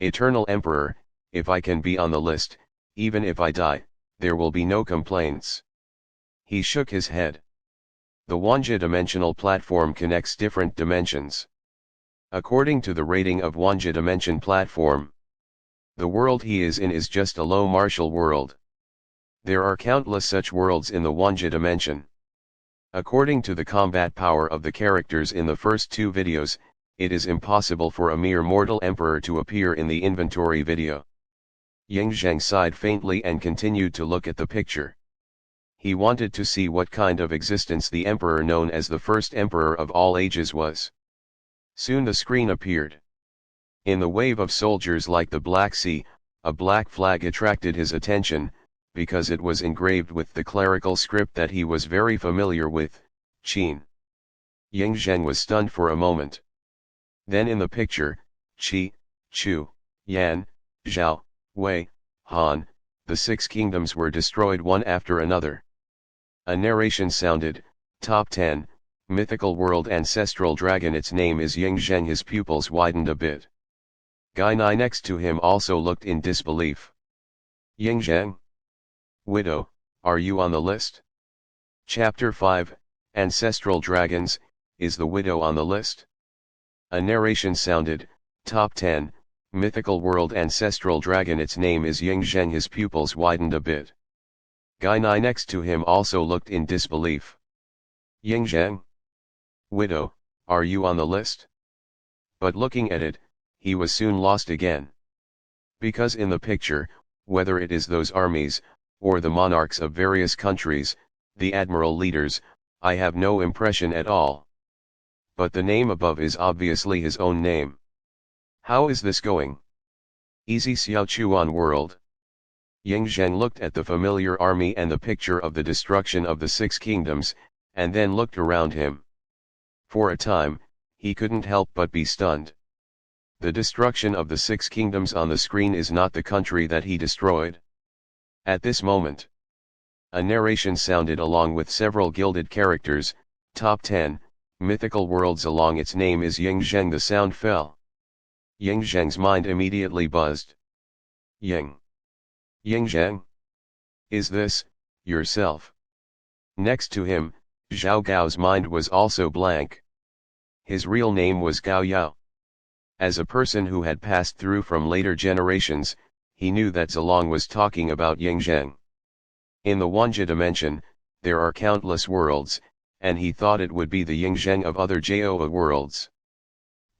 Eternal Emperor, if I can be on the list, even if I die, there will be no complaints. He shook his head. The Wanja-dimensional platform connects different dimensions. According to the rating of Wanja-dimension platform, the world he is in is just a low martial world. There are countless such worlds in the Wanja dimension. According to the combat power of the characters in the first 2 videos, it is impossible for a mere mortal emperor to appear in the inventory video. Yingzheng sighed faintly and continued to look at the picture. He wanted to see what kind of existence the emperor known as the first emperor of all ages was. Soon the screen appeared. In the wave of soldiers like the Black Sea, a black flag attracted his attention, because it was engraved with the clerical script that he was very familiar with, Qin. Yingzheng was stunned for a moment. Then in the picture, Qi, Chu, Yan, Zhao, Wei, Han, the 6 kingdoms were destroyed one after another. A narration sounded, "Top 10, mythical world ancestral dragon, its name is Yingzheng." His pupils widened a bit. Guy Nai next to him also looked in disbelief. "Yingzheng? Widow, are you on the list?" Chapter 5, Ancestral Dragons, is the widow on the list? A narration sounded, "Top 10, mythical world ancestral dragon, its name is Yingzheng." His pupils widened a bit. Guy Nai next to him also looked in disbelief. "Yingzheng? Widow, are you on the list?" But looking at it, he was soon lost again. Because in the picture, whether it is those armies, or the monarchs of various countries, the admiral leaders, I have no impression at all. But the name above is obviously his own name. How is this going? Easy Xiaochuan world. Yingzheng looked at the familiar army and the picture of the destruction of the 6 kingdoms, and then looked around him. For a time, he couldn't help but be stunned. The destruction of the 6 kingdoms on the screen is not the country that he destroyed. At this moment, a narration sounded along with several gilded characters, top 10, mythical worlds along its name is Ying Zheng. The sound fell. Ying Zheng's mind immediately buzzed. Ying Zheng? Is this, yourself? Next to him, Zhao Gao's mind was also blank. His real name was Gao Yao. As a person who had passed through from later generations, he knew that Zilong was talking about Ying Zheng. In the Wanja dimension, there are countless worlds, and he thought it would be the Ying Zheng of other Joa worlds.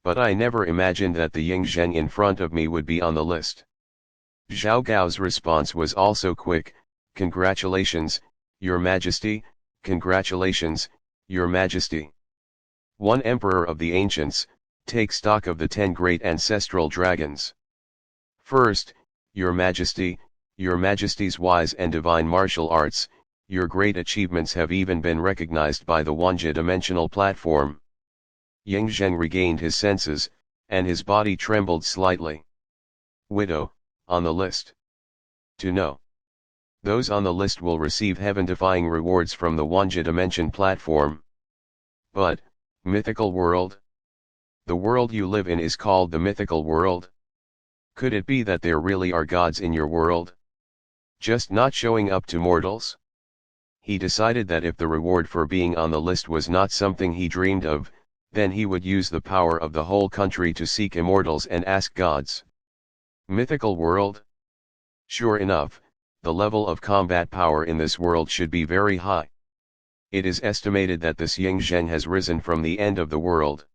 But I never imagined that the Ying Zheng in front of me would be on the list. Zhao Gao's response was also quick. Congratulations, Your Majesty, congratulations, Your Majesty. One Emperor of the Ancients, take stock of the 10 great ancestral dragons. First, Your Majesty, Your Majesty's wise and divine martial arts, your great achievements have even been recognized by the Wanja dimensional platform. Ying Zheng regained his senses, and his body trembled slightly. Widow, on the list. To know. Those on the list will receive heaven-defying rewards from the Wanja dimension platform. But, mythical world? The world you live in is called the mythical world? Could it be that there really are gods in your world? Just not showing up to mortals? He decided that if the reward for being on the list was not something he dreamed of, then he would use the power of the whole country to seek immortals and ask gods. Mythical world? Sure enough, the level of combat power in this world should be very high. It is estimated that this Ying Zheng has risen from the end of the world.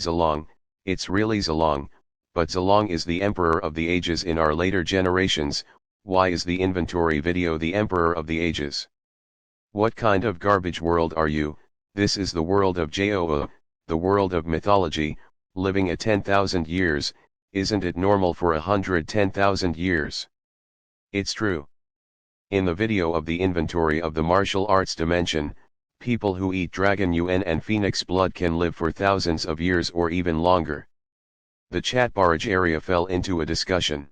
Zilong, it's really Zilong, but Zilong is the Emperor of the Ages in our later generations. Why is the inventory video the Emperor of the Ages? What kind of garbage world are you? This is the world of Joa, the world of mythology, living at 10,000 years, isn't it normal for 110,000 years? It's true. In the video of the inventory of the martial arts dimension, people who eat dragon yuan and phoenix blood can live for thousands of years or even longer. The chat barrage area fell into a discussion.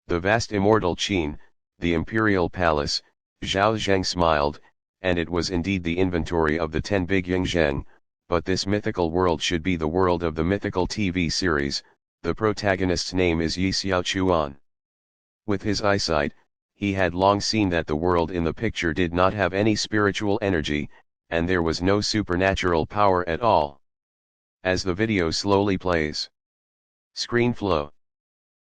The vast immortal Qin, the imperial palace, Zhao Zheng smiled, and it was indeed the inventory of the 10 big Ying Zheng, but this mythical world should be the world of the mythical TV series. The protagonist's name is Yi Xiaochuan. With his eyesight, he had long seen that the world in the picture did not have any spiritual energy, and there was no supernatural power at all. As the video slowly plays. Screen flow.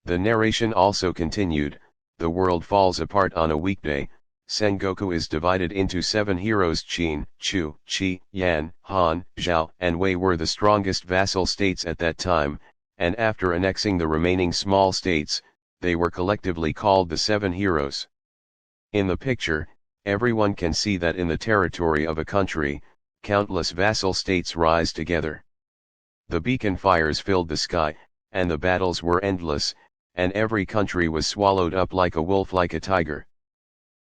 The narration also continued, the world falls apart on a weekday. Sengoku is divided into 7 heroes. Qin, Chu, Qi, Yan, Han, Zhao, and Wei were the strongest vassal states at that time, and after annexing the remaining small states, they were collectively called the 7 heroes. In the picture, everyone can see that in the territory of a country, countless vassal states rise together. The beacon fires filled the sky, and the battles were endless, and every country was swallowed up like a wolf, like a tiger.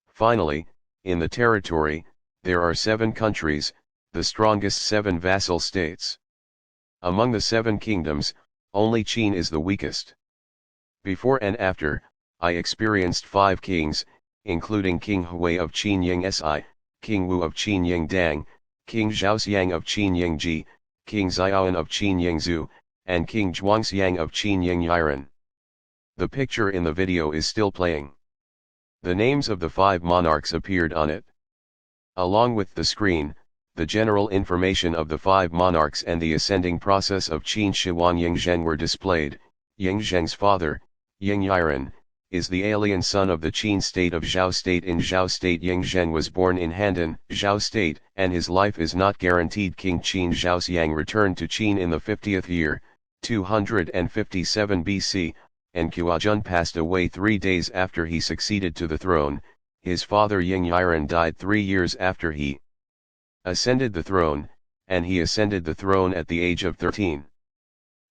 Finally, in the territory, there are 7 countries, the strongest 7 vassal states. Among the 7 kingdoms, only Qin is the weakest. Before and after, I experienced 5 kings, including King Hui of Qin Ying Si, King Wu of Qin Ying Dang, King Zhaoxiang of Qin Ying Ji, King Xiaoan of Qin Ying Zhu, and King Zhuangxiang of Qin Ying Yiren. The picture in the video is still playing. The names of the 5 monarchs appeared on it. Along with the screen, the general information of the 5 monarchs and the ascending process of Qin Shi Huang Ying Zheng were displayed. Ying Zheng's father, Ying Yiren, is the alien son of the Qin state of Zhao state. In Zhao state, Ying Zheng was born in Handan, Zhao state, and his life is not guaranteed. King Qin Zhaoxiang returned to Qin in the 50th year, 257 BC, and Qiujun passed away 3 days after he succeeded to the throne. His father Ying Yiren died 3 years after he ascended the throne, and he ascended the throne at the age of 13.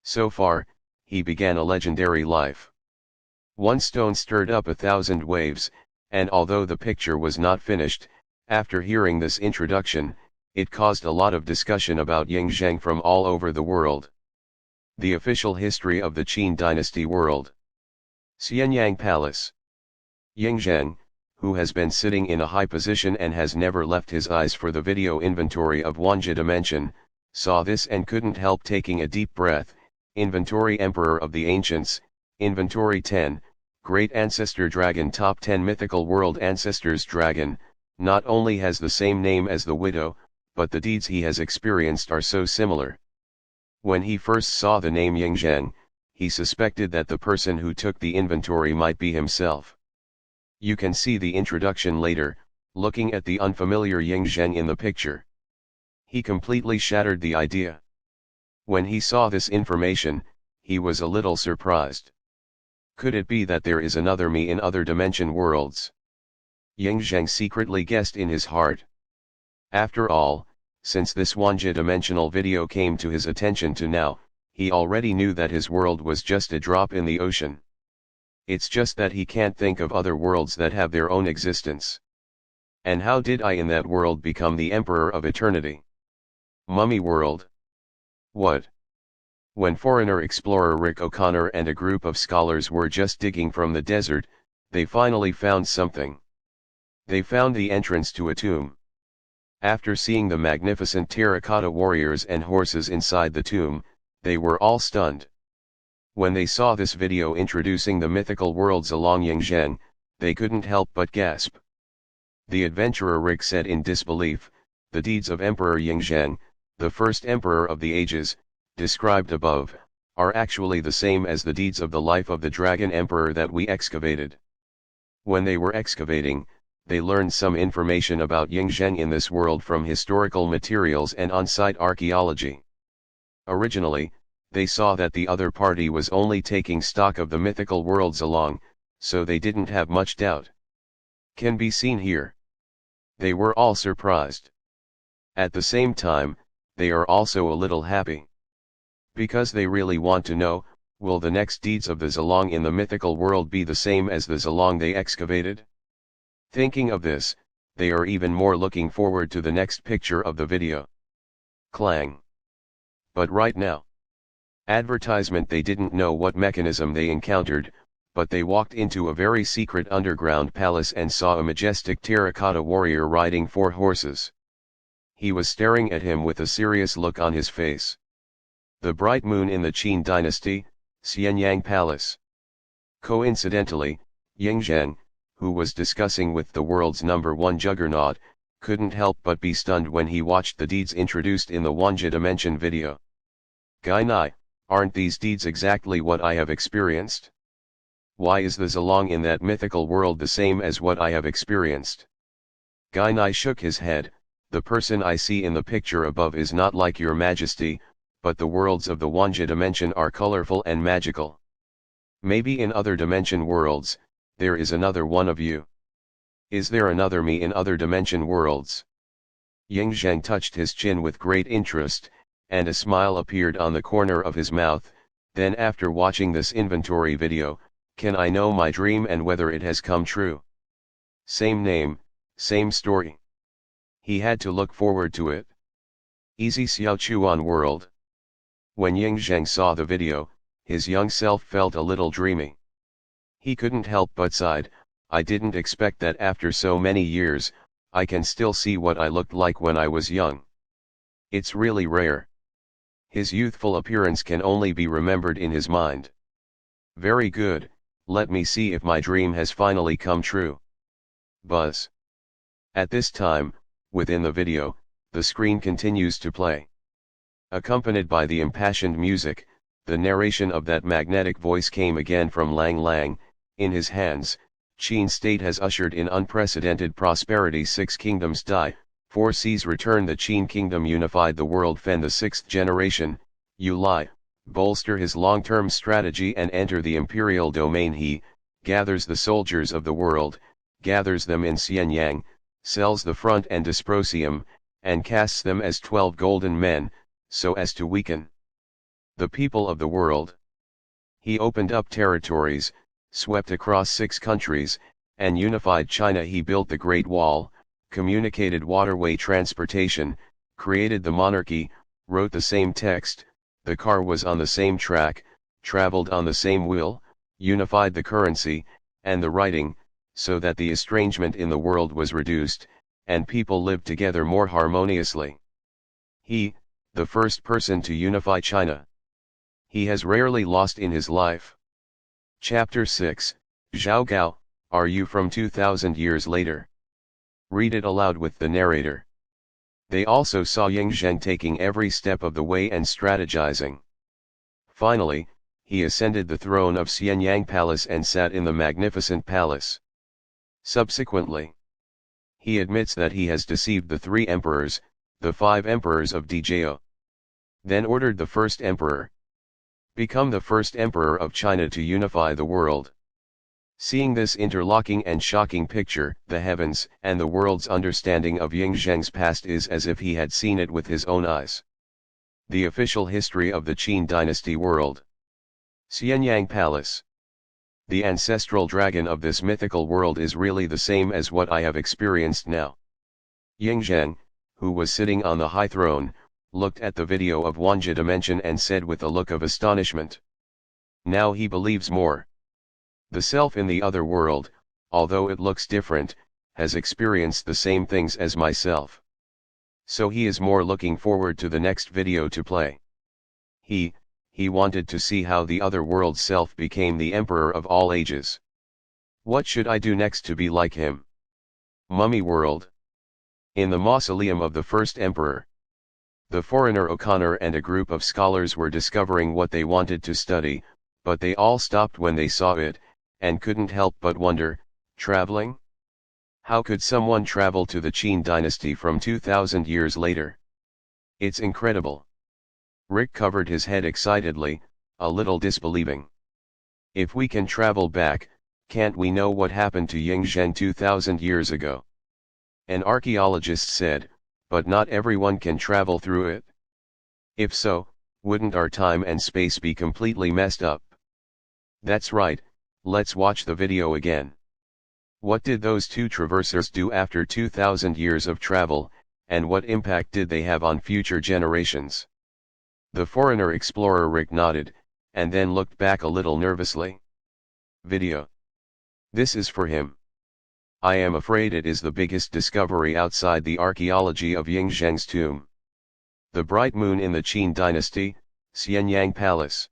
So far, he began a legendary life. One stone stirred up 1,000 waves, and although the picture was not finished, after hearing this introduction, it caused a lot of discussion about Ying Zheng from all over the world. The official history of the Qin dynasty world. Xianyang Palace. Ying Zheng, who has been sitting in a high position and has never left his eyes for the video inventory of Wanja dimension, saw this and couldn't help taking a deep breath. Inventory Emperor of the Ancients, Inventory 10, Great Ancestor Dragon. Top 10 Mythical World Ancestors. Dragon, not only has the same name as the widow, but the deeds he has experienced are so similar. When he first saw the name Yingzheng, he suspected that the person who took the inventory might be himself. You can see the introduction later, looking at the unfamiliar Yingzheng in the picture. He completely shattered the idea. When he saw this information, he was a little surprised. Could it be that there is another me in other dimension worlds? Yingzheng secretly guessed in his heart. After all, since this Wanja dimensional video came to his attention to now, he already knew that his world was just a drop in the ocean. It's just that he can't think of other worlds that have their own existence. And how did I in that world become the Emperor of Eternity? Mummy world? What? When foreigner explorer Rick O'Connor and a group of scholars were just digging from the desert, they finally found something. They found the entrance to a tomb. After seeing the magnificent terracotta warriors and horses inside the tomb, they were all stunned. When they saw this video introducing the mythical worlds along Yingzheng, they couldn't help but gasp. The adventurer Rick said in disbelief, "The deeds of Emperor Yingzheng, the first emperor of the ages, described above, are actually the same as the deeds of the life of the dragon emperor that we excavated." When they were excavating, they learned some information about Yingzheng in this world from historical materials and on-site archaeology. Originally, they saw that the other party was only taking stock of the mythical worlds along, so they didn't have much doubt. Can be seen here. They were all surprised. At the same time, they are also a little happy. Because they really want to know, will the next deeds of the Zalong in the mythical world be the same as the Zalong they excavated? Thinking of this, they are even more looking forward to the next picture of the video. Clang. But right now. Advertisement. They didn't know what mechanism they encountered, but they walked into a very secret underground palace and saw a majestic terracotta warrior riding 4 horses. He was staring at him with a serious look on his face. The bright moon in the Qin dynasty, Xianyang Palace. Coincidentally, Yingzheng, who was discussing with the world's #1 juggernaut, couldn't help but be stunned when he watched the deeds introduced in the Wanja Dimension video. Gai Nai, aren't these deeds exactly what I have experienced? Why is the Zalong in that mythical world the same as what I have experienced? Gai Nai shook his head. The person I see in the picture above is not like your majesty, but the worlds of the Wanja dimension are colorful and magical. Maybe in other dimension worlds, there is another one of you. Is there another me in other dimension worlds? Yingzheng touched his chin with great interest, and a smile appeared on the corner of his mouth. Then, after watching this inventory video, can I know my dream and whether it has come true? Same name, same story. He had to look forward to it. Easy Xiaochuan world. When Yingzheng saw the video, his young self felt a little dreamy. He couldn't help but sighed. I didn't expect that after so many years, I can still see what I looked like when I was young. It's really rare. His youthful appearance can only be remembered in his mind. Very good, let me see if my dream has finally come true. Buzz. At this time, within the video, the screen continues to play. Accompanied by the impassioned music, the narration of that magnetic voice came again from Lang Lang. In his hands, Qin state has ushered in unprecedented prosperity. 6 kingdoms die, 4 seas return. The Qin kingdom unified the world. Fen the 6th generation, Yu Lai, bolster his long-term strategy and enter the imperial domain. He gathers the soldiers of the world, gathers them in Xianyang, sells the front and dysprosium, and casts them as 12 golden men, so as to weaken the people of the world. He opened up territories, swept across 6 countries, and unified China. He built the Great Wall, communicated waterway transportation, created the monarchy, wrote the same text, the car was on the same track, traveled on the same wheel, unified the currency, and the writing, so that the estrangement in the world was reduced, and people lived together more harmoniously. He, the first person to unify China. He has rarely lost in his life. Chapter 6, Zhao Gao, Are You From 2000 Years Later? Read it aloud with the narrator. They also saw Ying Zheng taking every step of the way and strategizing. Finally, he ascended the throne of Xianyang Palace and sat in the magnificent palace. Subsequently, he admits that he has deceived the 3 emperors, the 5 emperors of Dezhou. Then ordered the first emperor become the first emperor of China to unify the world. Seeing this interlocking and shocking picture, the heavens and the world's understanding of Ying Zheng's past is as if he had seen it with his own eyes. The official history of the Qin dynasty world. Xianyang Palace. The ancestral dragon of this mythical world is really the same as what I have experienced now. Ying Zheng, who was sitting on the high throne, looked at the video of Wanja Dimension and said with a look of astonishment. Now he believes more. The self in the other world, although it looks different, has experienced the same things as myself. So he is more looking forward to the next video to play. He wanted to see how the other world's self became the emperor of all ages. What should I do next to be like him? Mummy world. In the mausoleum of the first emperor, the foreigner O'Connor and a group of scholars were discovering what they wanted to study, but they all stopped when they saw it, and couldn't help but wonder, traveling? How could someone travel to the Qin dynasty from 2000 years later? It's incredible. Rick covered his head excitedly, a little disbelieving. If we can travel back, can't we know what happened to Ying Zheng 2000 years ago? An archaeologist said, but not everyone can travel through it. If so, wouldn't our time and space be completely messed up? That's right. Let's watch the video again. What did those 2 traversers do after 2000 years of travel, and what impact did they have on future generations? The foreigner explorer Rick nodded, and then looked back a little nervously. Video. This is for him. I am afraid it is the biggest discovery outside the archaeology of Ying Zheng's tomb. The bright moon in the Qin dynasty, Xianyang Palace.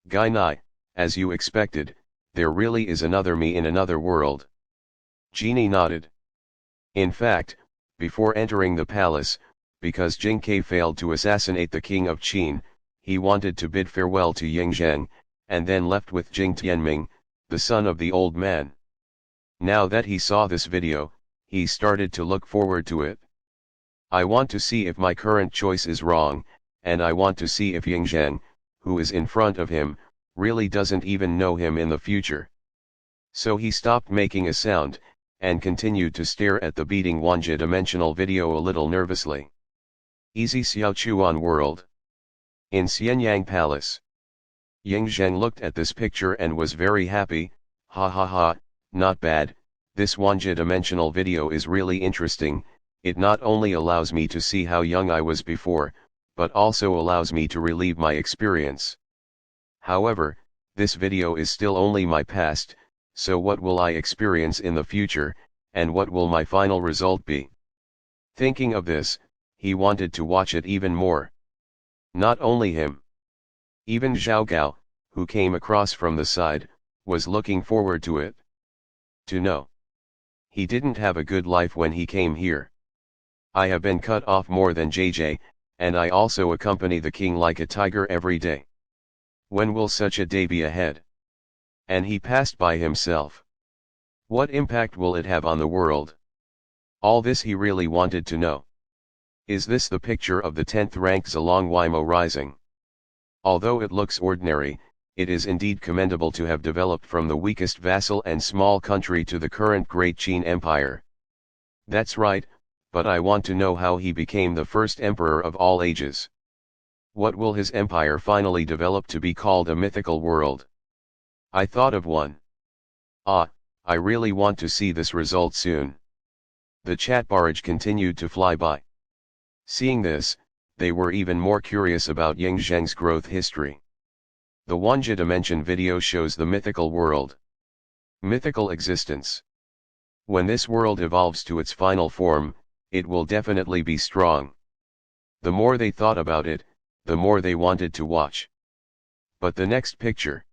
Guy Nai, as you expected, there really is another me in another world. Genie nodded. In fact, before entering the palace, because Jing Ke failed to assassinate the king of Qin, he wanted to bid farewell to Ying Zheng, and then left with Jing Tianming, the son of the old man. Now that he saw this video, he started to look forward to it. I want to see if my current choice is wrong, and I want to see if Ying Zheng, who is in front of him, really doesn't even know him in the future. So he stopped making a sound, and continued to stare at the beating Wanja dimensional video a little nervously. Easy Xiaochuan world. In Xianyang Palace. Ying Zheng looked at this picture and was very happy. Ha ha ha, not bad, this Wanja dimensional video is really interesting. It not only allows me to see how young I was before, but also allows me to relive my experience. However, this video is still only my past, so what will I experience in the future, and what will my final result be? Thinking of this, he wanted to watch it even more. Not only him. Even Zhao Gao, who came across from the side, was looking forward to it. To know. He didn't have a good life when he came here. I have been cut off more than JJ, and I also accompany the king like a tiger every day. When will such a day be ahead? And he passed by himself. What impact will it have on the world? All this he really wanted to know. Is this the picture of the 10th rank Zilong Weimo Rising? Although it looks ordinary, it is indeed commendable to have developed from the weakest vassal and small country to the current Great Qin Empire. That's right, but I want to know how he became the first emperor of all ages. What will his empire finally develop to be called a mythical world? I thought of one. I really want to see this result soon. The chat barrage continued to fly by. Seeing this, they were even more curious about Ying Zheng's growth history. The Wanja Dimension video shows the mythical world. Mythical existence. When this world evolves to its final form, it will definitely be strong. The more they thought about it, the more they wanted to watch. But the next picture.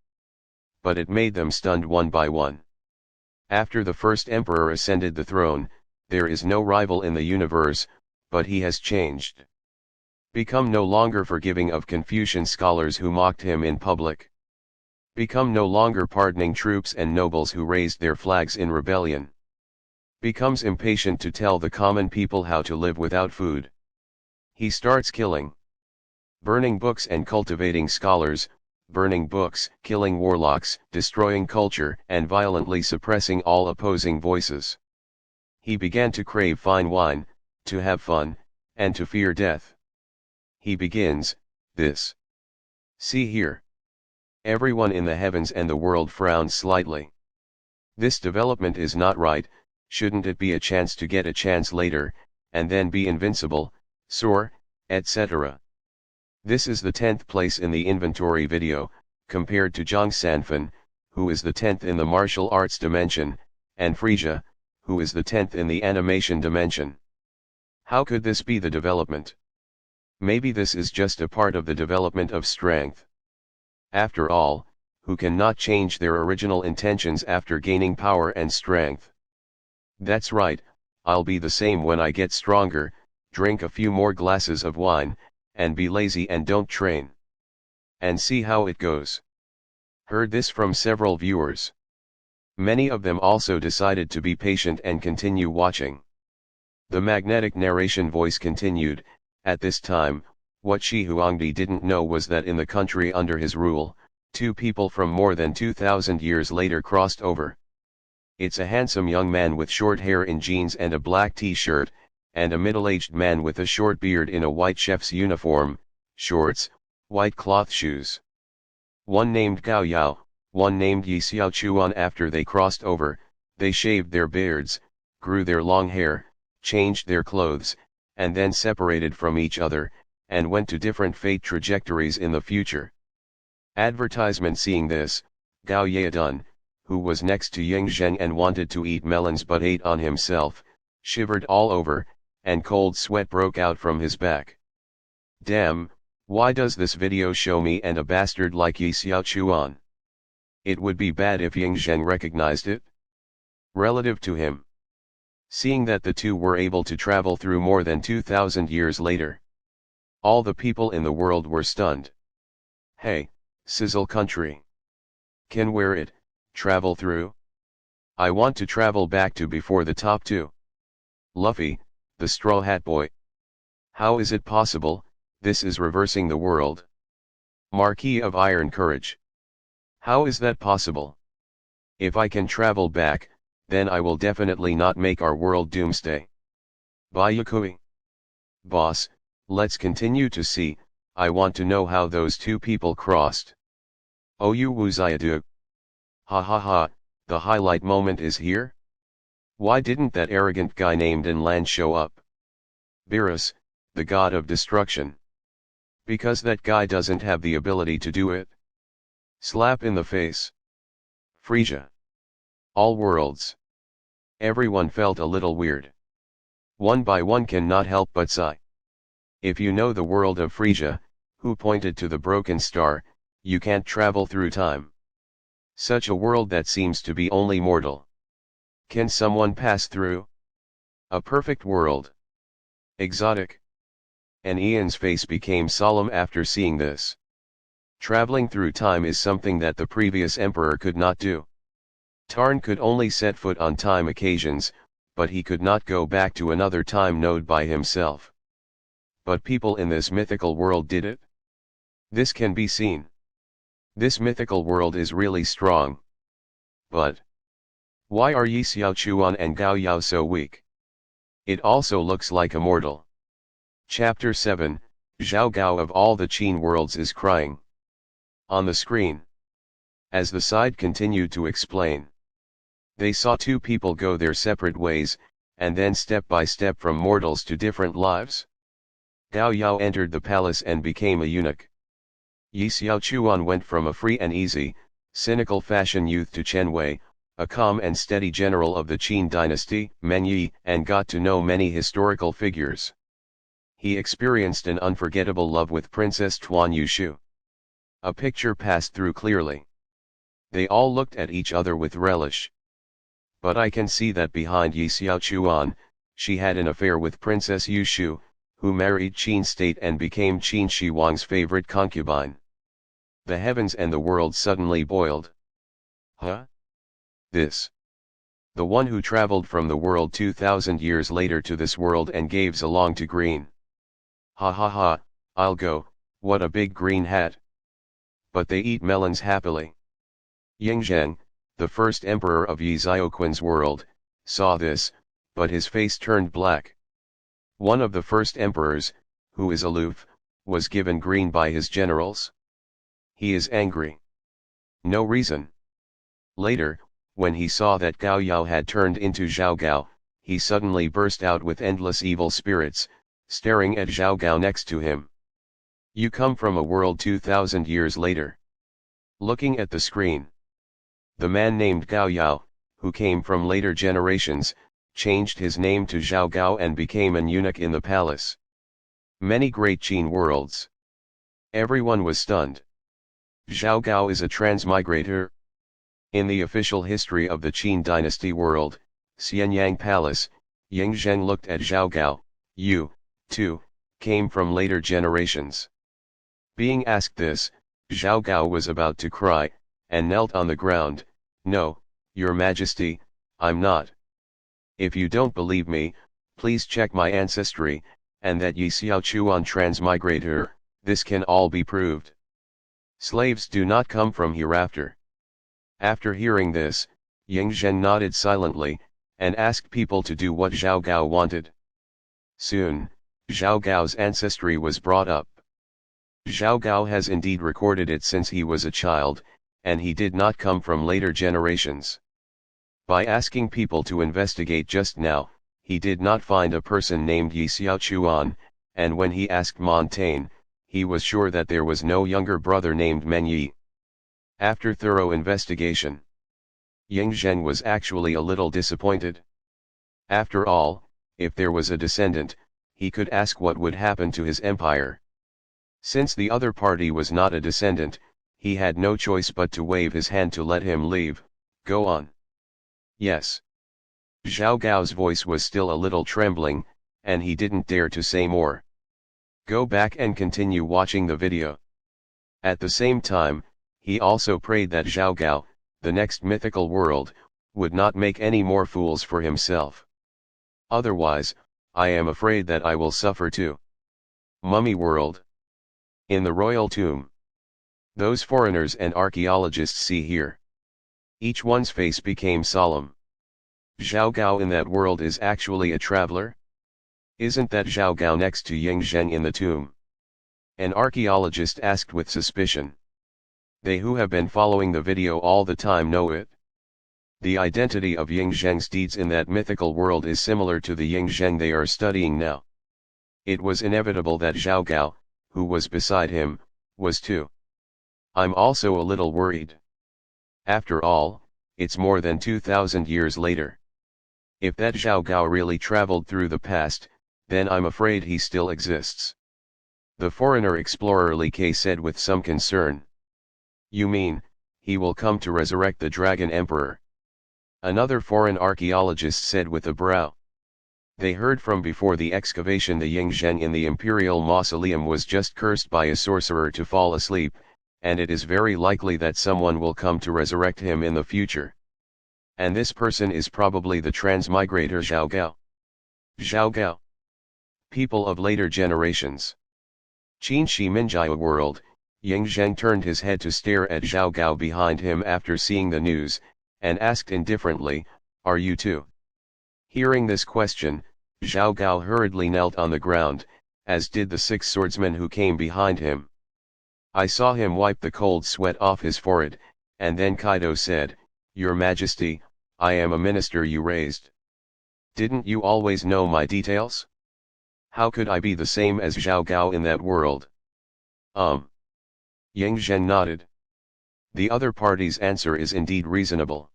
But it made them stunned one by one. After the first emperor ascended the throne, there is no rival in the universe, but he has changed. Become no longer forgiving of Confucian scholars who mocked him in public. Become no longer pardoning troops and nobles who raised their flags in rebellion. Becomes impatient to tell the common people how to live without food. He starts killing. Burning books and cultivating scholars, burning books, killing warlocks, destroying culture, and violently suppressing all opposing voices. He began to crave fine wine, to have fun, and to fear death. He begins, this. See here. Everyone in the heavens and the world frowns slightly. This development is not right. Shouldn't it be a chance to get a chance later, and then be invincible, soar, etc. This is the 10th place in the inventory video, compared to Zhang Sanfan, who is the 10th in the martial arts dimension, and Frisia, who is the 10th in the animation dimension. How could this be the development? Maybe this is just a part of the development of strength. After all, who cannot change their original intentions after gaining power and strength? That's right, I'll be the same when I get stronger, drink a few more glasses of wine, and be lazy and don't train. And see how it goes. Heard this from several viewers. Many of them also decided to be patient and continue watching. The magnetic narration voice continued, at this time, what Shi Huangdi didn't know was that in the country under his rule, two people from more than 2,000 years later crossed over. It's a handsome young man with short hair in jeans and a black t-shirt, and a middle-aged man with a short beard in a white chef's uniform, shorts, white cloth shoes. One named Gao Yao, one named Yi Xiaochuan. After they crossed over, they shaved their beards, grew their long hair, changed their clothes, and then separated from each other, and went to different fate trajectories in the future. Advertisement. Seeing this, Gao Yaodun, who was next to Ying Zheng and wanted to eat melons but ate on himself, shivered all over, and cold sweat broke out from his back. Damn, why does this video show me and a bastard like Yi Xiaochuan? It would be bad if Ying Zheng recognized it. Relative to him. Seeing that the two were able to travel through more than 2,000 years later. All the people in the world were stunned. Hey, Sizzle country. Can wear it, travel through? I want to travel back to before the top two. Luffy, the Straw Hat Boy. How is it possible? This is reversing the world. Marquis of Iron Courage. How is that possible? If I can travel back, then I will definitely not make our world doomsday. Bayakui. Boss, let's continue to see. I want to know how those two people crossed. Oyu Wuzayadu. Ha ha ha, the highlight moment is here? Why didn't that arrogant guy named Enlan show up? Beerus, the god of destruction. Because that guy doesn't have the ability to do it. Slap in the face. Frisia. All worlds. Everyone felt a little weird. One by one cannot help but sigh. If you know the world of Frisia, who pointed to the broken star, you can't travel through time. Such a world that seems to be only mortal. Can someone pass through? A perfect world. Exotic. And Ian's face became solemn after seeing this. Traveling through time is something that the previous emperor could not do. Tarn could only set foot on time occasions, but he could not go back to another time node by himself. But people in this mythical world did it. This can be seen. This mythical world is really strong. But why are Yi Xiaochuan and Gao Yao so weak? It also looks like Immortal. Chapter 7, Zhao Gao of all the Qin worlds is crying. On the screen. As the side continued to explain. They saw two people go their separate ways, and then step by step from mortals to different lives. Gao Yao entered the palace and became a eunuch. Yi Xiaochuan went from a free and easy, cynical fashion youth to Chen Wei, a calm and steady general of the Qin dynasty, Men Yi, and got to know many historical figures. He experienced an unforgettable love with Princess Tuan Yushu. A picture passed through clearly. They all looked at each other with relish. But I can see that behind Yi Xiaochuan, she had an affair with Princess Yushu, who married Qin State and became Qin Shi Huang's favorite concubine. The heavens and the world suddenly boiled. Huh? This. The one who traveled from the world 2000 years later to this world and gives along to green. Ha ha ha, I'll go, what a big green hat. But they eat melons happily. Yingzheng, the first emperor of Yi Xiaoquan's world, saw this, but his face turned black. One of the first emperors, who is aloof, was given green by his generals. He is angry. No reason. Later, when he saw that Gao Yao had turned into Zhao Gao, he suddenly burst out with endless evil spirits, staring at Zhao Gao next to him. You come from a world 2000 years later. Looking at the screen. The man named Gao Yao, who came from later generations, changed his name to Zhao Gao and became an eunuch in the palace. Many great Qin worlds. Everyone was stunned. Zhao Gao is a transmigrator. In the official history of the Qin dynasty world, Xianyang Palace, Yingzheng looked at Zhao Gao, you, too, came from later generations. Being asked this, Zhao Gao was about to cry, and knelt on the ground. No, Your Majesty, I'm not. If you don't believe me, please check my ancestry, and that Yi Xiaochuan transmigrator, this can all be proved. Slaves do not come from hereafter. After hearing this, Yingzheng nodded silently, and asked people to do what Zhao Gao wanted. Soon, Zhao Gao's ancestry was brought up. Zhao Gao has indeed recorded it since he was a child, and he did not come from later generations. By asking people to investigate just now, he did not find a person named Yi Xiaochuan, and when he asked Montaigne, he was sure that there was no younger brother named Men Yi. After thorough investigation, Yingzheng was actually a little disappointed. After all, if there was a descendant, he could ask what would happen to his empire. Since the other party was not a descendant, he had no choice but to wave his hand to let him leave. Go on. Yes. Zhao Gao's voice was still a little trembling, and he didn't dare to say more. Go back and continue watching the video. At the same time, he also prayed that Zhao Gao, the next mythical world, would not make any more fools for himself. Otherwise, I am afraid that I will suffer too. Mummy world. In the royal tomb. Those foreigners and archaeologists see here. Each one's face became solemn. Zhao Gao in that world is actually a traveler? Isn't that Zhao Gao next to Yingzheng in the tomb? An archaeologist asked with suspicion. They who have been following the video all the time know it. The identity of Yingzheng's deeds in that mythical world is similar to the Yingzheng they are studying now. It was inevitable that Zhao Gao, who was beside him, was too. I'm also a little worried. After all, it's more than 2000 years later. If that Zhao Gao really traveled through the past, then I'm afraid he still exists. The foreigner explorer Li Ke said with some concern. You mean, he will come to resurrect the Dragon Emperor? Another foreign archaeologist said with a brow. They heard from before the excavation the Yingzheng in the imperial mausoleum was just cursed by a sorcerer to fall asleep, and it is very likely that someone will come to resurrect him in the future. And this person is probably the transmigrator Zhao Gao. Zhao Gao. People of later generations. Qin Shi Minjia world, Yingzheng turned his head to stare at Zhao Gao behind him after seeing the news, and asked indifferently, are you too? Hearing this question, Zhao Gao hurriedly knelt on the ground, as did the 6 swordsmen who came behind him. I saw him wipe the cold sweat off his forehead, and then Kaido said, Your Majesty, I am a minister you raised. Didn't you always know my details? How could I be the same as Zhao Gao in that world? Yingzheng nodded. The other party's answer is indeed reasonable.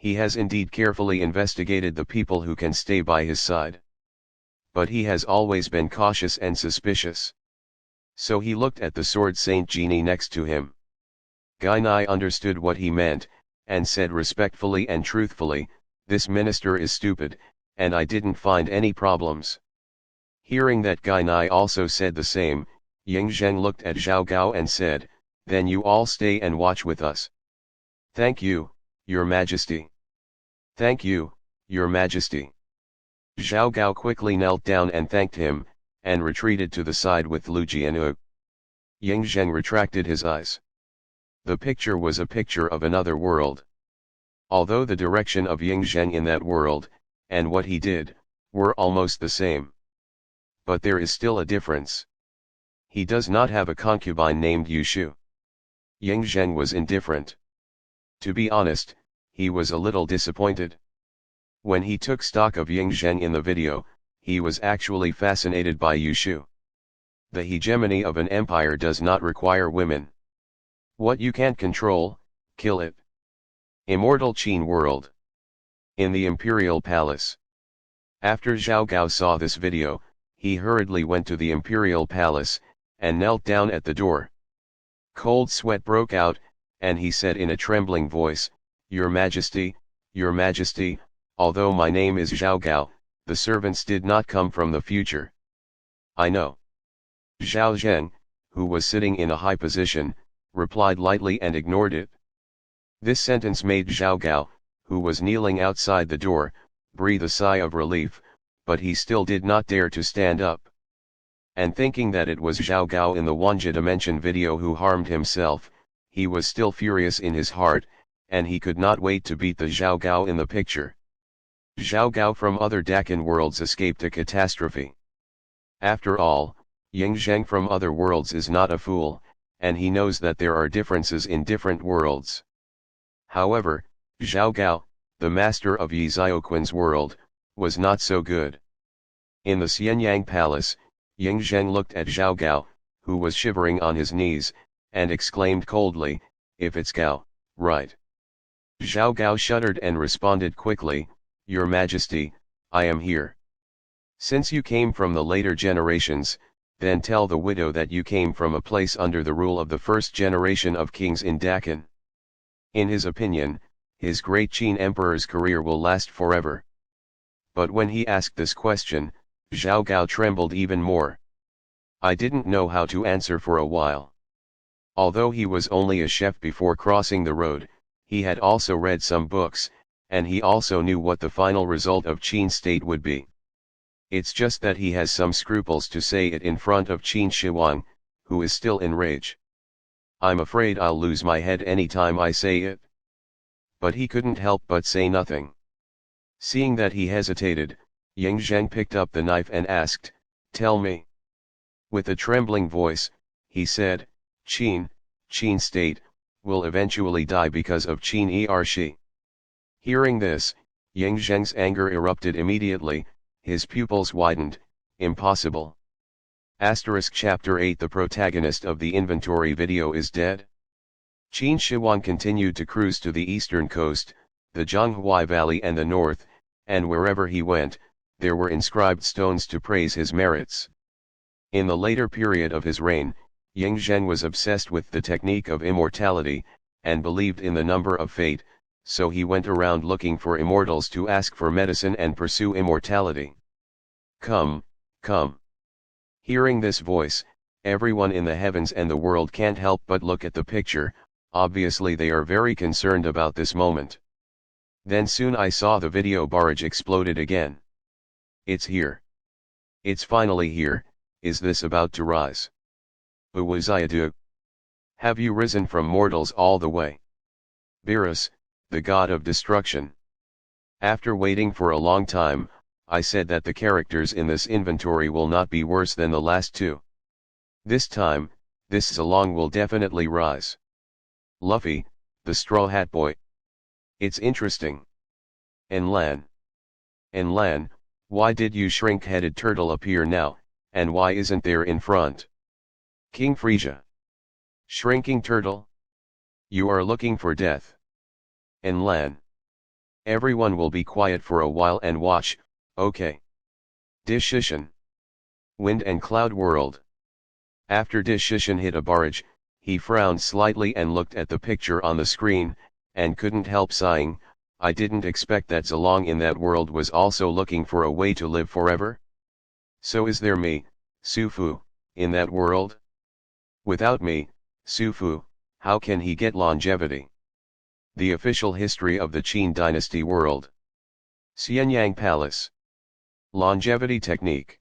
He has indeed carefully investigated the people who can stay by his side. But he has always been cautious and suspicious. So he looked at the sword Saint Genie next to him. Gainai understood what he meant, and said respectfully and truthfully, "This minister is stupid, and I didn't find any problems." Hearing that Gainai also said the same, Ying Zheng looked at Zhao Gao and said, "Then you all stay and watch with us." "Thank you, Your Majesty." "Thank you, Your Majesty." Zhao Gao quickly knelt down and thanked him, and retreated to the side with Lu Jianyu. Ying Zheng retracted his eyes. The picture was a picture of another world. Although the direction of Ying Zheng in that world, and what he did, were almost the same. But there is still a difference. He does not have a concubine named Yushu. Ying Zheng was indifferent. To be honest, he was a little disappointed. When he took stock of Ying Zheng in the video, he was actually fascinated by Yushu. The hegemony of an empire does not require women. What you can't control, kill it. Immortal Qin World. In the Imperial Palace. After Zhao Gao saw this video, he hurriedly went to the Imperial Palace, and knelt down at the door. Cold sweat broke out, and he said in a trembling voice, Your Majesty, although my name is Zhao Gao, the servants did not come from the future. I know. Zhao Zheng, who was sitting in a high position, replied lightly and ignored it. This sentence made Zhao Gao, who was kneeling outside the door, breathe a sigh of relief, but he still did not dare to stand up. And thinking that it was Zhao Gao in the Wanja Dimension video who harmed himself, he was still furious in his heart, and he could not wait to beat the Zhao Gao in the picture. Zhao Gao from other Dakin worlds escaped a catastrophe. After all, Ying Zheng from other worlds is not a fool, and he knows that there are differences in different worlds. However, Zhao Gao, the master of Yi Zioquan's world, was not so good. In the Xianyang Palace, Ying Zheng looked at Zhao Gao, who was shivering on his knees, and exclaimed coldly, If it's Gao, right. Zhao Gao shuddered and responded quickly, Your Majesty, I am here. Since you came from the later generations, then tell the widow that you came from a place under the rule of the first generation of kings in Dakin. In his opinion, his great Qin emperor's career will last forever. But when he asked this question, Zhao Gao trembled even more. I didn't know how to answer for a while. Although he was only a chef before crossing the road, he had also read some books, and he also knew what the final result of Qin state would be. It's just that he has some scruples to say it in front of Qin Shi Huang, who is still in rage. I'm afraid I'll lose my head any time I say it. But he couldn't help but say nothing. Seeing that he hesitated, Ying Zheng picked up the knife and asked, Tell me. With a trembling voice, he said, Qin state, will eventually die because of Qin Ershi. Hearing this, Ying Zheng's anger erupted immediately, his pupils widened, impossible. Chapter 8 The protagonist of the inventory video is dead. Qin Shi Huang continued to cruise to the eastern coast, the Zhanghui Valley and the north, and wherever he went, there were inscribed stones to praise his merits. In the later period of his reign, Ying Zheng was obsessed with the technique of immortality, and believed in the number of fate, so he went around looking for immortals to ask for medicine and pursue immortality. Come. Hearing this voice, everyone in the heavens and the world can't help but look at the picture. Obviously they are very concerned about this moment. Then soon I saw the video barrage exploded again. It's here. It's finally here. Is this about to rise? Uwazayadu. Have you risen from mortals all the way? Beerus, the god of destruction. After waiting for a long time, I said that the characters in this inventory will not be worse than the last two. This time, this Zalong will definitely rise. Luffy, the Straw Hat Boy. It's interesting. Enlan, why did you shrink-headed turtle appear now, and why isn't there in front? King Frisia. Shrinking turtle? You are looking for death. Enlan. Everyone will be quiet for a while and watch, okay? Dishishin. Wind and Cloud World. After Dishishin hit a barrage, he frowned slightly and looked at the picture on the screen, and couldn't help sighing. I didn't expect that Zalong in that world was also looking for a way to live forever. So is there me, Sufu, in that world? Without me, Sufu, how can he get longevity? The official history of the Qin dynasty world. Xianyang Palace. Longevity technique.